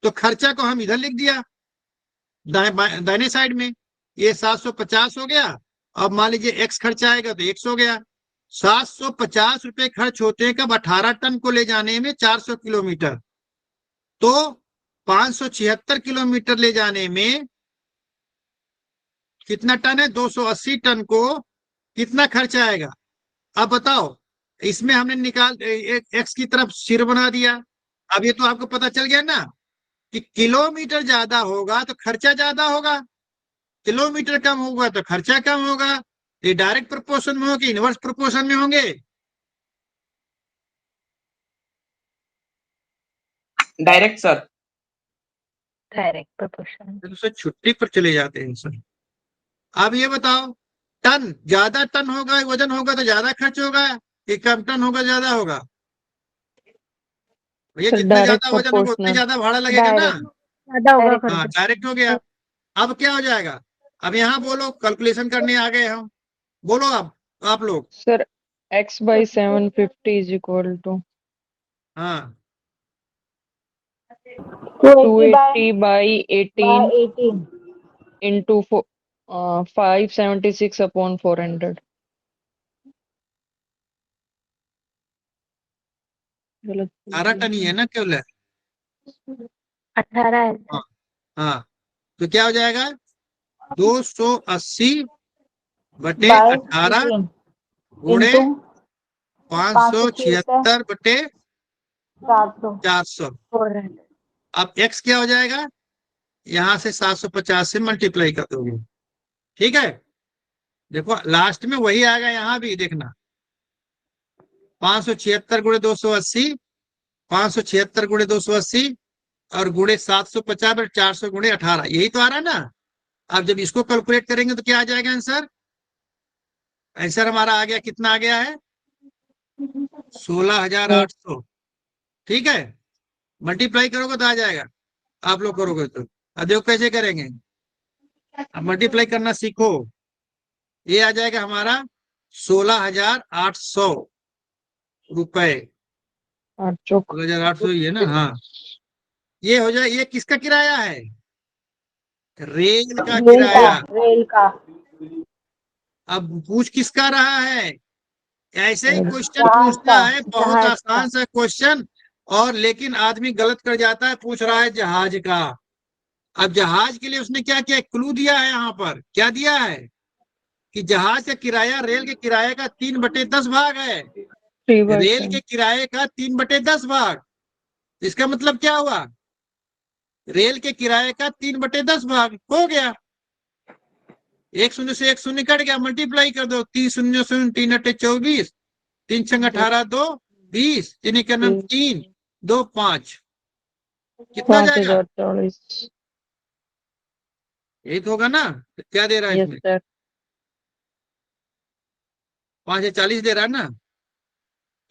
तो खर्चा को हम इधर लिख दिया दाहिने साइड में, ये 750 हो गया। अब मान लीजिए एक्स खर्चा आएगा तो एक्स हो गया। 750 रुपए खर्च होते हैं कब, 18 टन को ले जाने में 400 किलोमीटर, तो 576 किलोमीटर ले जाने में कितना टन है, 280 टन को कितना खर्च आएगा। अब बताओ, इसमें हमने निकाल एक्स की तरफ सिर बना दिया। अब ये तो आपको पता चल गया ना कि किलोमीटर ज्यादा होगा तो खर्चा ज्यादा होगा, किलोमीटर कम होगा तो खर्चा कम होगा। ये डायरेक्ट प्रोपोर्शन में होंगे, इनवर्स प्रोपोर्शन में होंगे। Direct sir. Direct proportion. तो सर छुट्टी पर चले जाते हैं सर। अब ये बताओ, टन ज्यादा टन होगा, वजन होगा तो ज्यादा खर्च होगा कि कम टन होगा ज्यादा होगा। भैया जितना ज्यादा वजन होगा उतना ज्यादा भाड़ा लगेगा ना। डायरेक्ट। ज्यादा होगा डायरेक्ट। हाँ खर्च। डायरेक्ट हो गया। अब क्या हो जाएगा, अब यहाँ बोलो, कैलकुलेशन करने आ गए हम, बोलो अब आप लोग। सर x/750 = हाँ 280 by 18 18 into 576 upon 400. गलत बोल 18 दिया टन ही है ना केवल? 18 है हाँ हाँ, तो क्या हो जाएगा 280 बटे by 18 18 गुणे into 576 बटे 400 400। 400। अब x क्या हो जाएगा, यहां से 750 से मल्टीप्लाई कर दोगे, ठीक है। देखो लास्ट में वही आएगा, यहां भी देखना 576 गुणे 280, 576 गुणे 280 और गुणे 750 बटे 400 गुणे 18, यही तो आ रहा है ना। अब जब इसको कैलकुलेट करेंगे तो क्या आ जाएगा आंसर? आंसर हमारा आ गया, कितना आ गया है 16,800, ठीक है। मल्टीप्लाई करोगे तो आ जाएगा, आप लोग करोगे तो। अब देखो कैसे करेंगे, अब मल्टीप्लाई करना सीखो। ये आ जाएगा हमारा 16,800 रुपए, 16,800 ही है ना, हाँ। ये हो जाए, ये किसका किराया है? रेल का किराया। रेल का अब पूछ किसका रहा है? ऐसे ही क्वेश्चन जहाज पूछता का है, बहुत जहाज आसान सा क्वेश्चन, और लेकिन आदमी गलत कर जाता है, पूछ रहा है जहाज का। अब जहाज के लिए उसने क्या किया, क्लू दिया है यहाँ पर, क्या दिया है कि जहाज का किराया रेल के किराए का 3/10 भाग है। रेल के किराए का 3/10 भाग, इसका मतलब क्या हुआ, रेल के किराए का 3/10 भाग हो गया। एक शून्य से एक शून्य कट गया, मल्टीप्लाई कर दो, 3 शून्य शून्य 3 अट्ठे 24, 3 छंग 18 2 20, 3 का नाम 3 2 5, कितना जाएगा? 5,040। यही तो होगा ना, तो क्या दे रहा है यस इसमें? सर। 5,040 दे रहा है ना।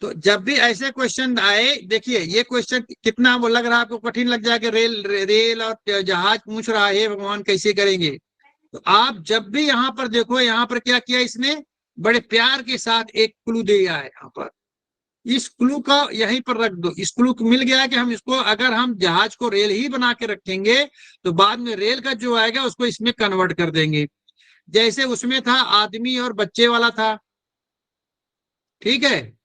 तो जब भी ऐसे क्वेश्चन आए, देखिए ये क्वेश्चन कितना वो लग रहा है आपको कठिन लग जाएगा, रेल और जहाज पूछ रहा है, भगवान कैसे करेंगे। तो आप जब भी यहाँ पर देखो, यहाँ पर क्या किया इसने, बड़े प्यार के साथ एक क्लू दिया है यहाँ पर, इस क्लू का यहीं पर रख दो। इस क्लू मिल गया कि हम इसको, अगर हम जहाज को रेल ही बना के रखेंगे तो बाद में रेल का जो आएगा उसको इसमें कन्वर्ट कर देंगे। जैसे उसमें था आदमी और बच्चे वाला था, ठीक है।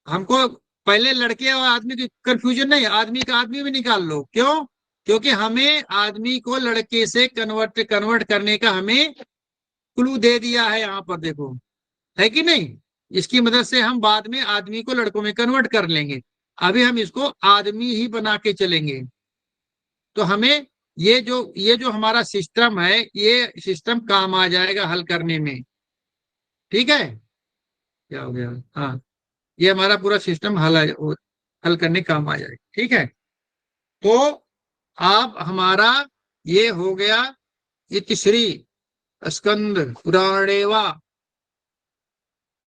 हमको पहले लड़के और आदमी की कंफ्यूजन नहीं, आदमी का आदमी भी निकाल लो, क्यों? क्योंकि हमें आदमी को लड़के से कन्वर्ट करने का हमें क्लू दे दिया है यहाँ पर, देखो है कि नहीं। इसकी मदद से हम बाद में आदमी को लड़कों में कन्वर्ट कर लेंगे, अभी हम इसको आदमी ही बना के चलेंगे। तो हमें ये जो हमारा सिस्टम है, ये सिस्टम काम आ जाएगा हल करने में, ठीक है। क्या हो गया, हाँ, ये हमारा पूरा सिस्टम हल करने काम आ जाएगा, ठीक है। तो अब हमारा ये हो गया, ये तीसरी स्कंद पुराणेवा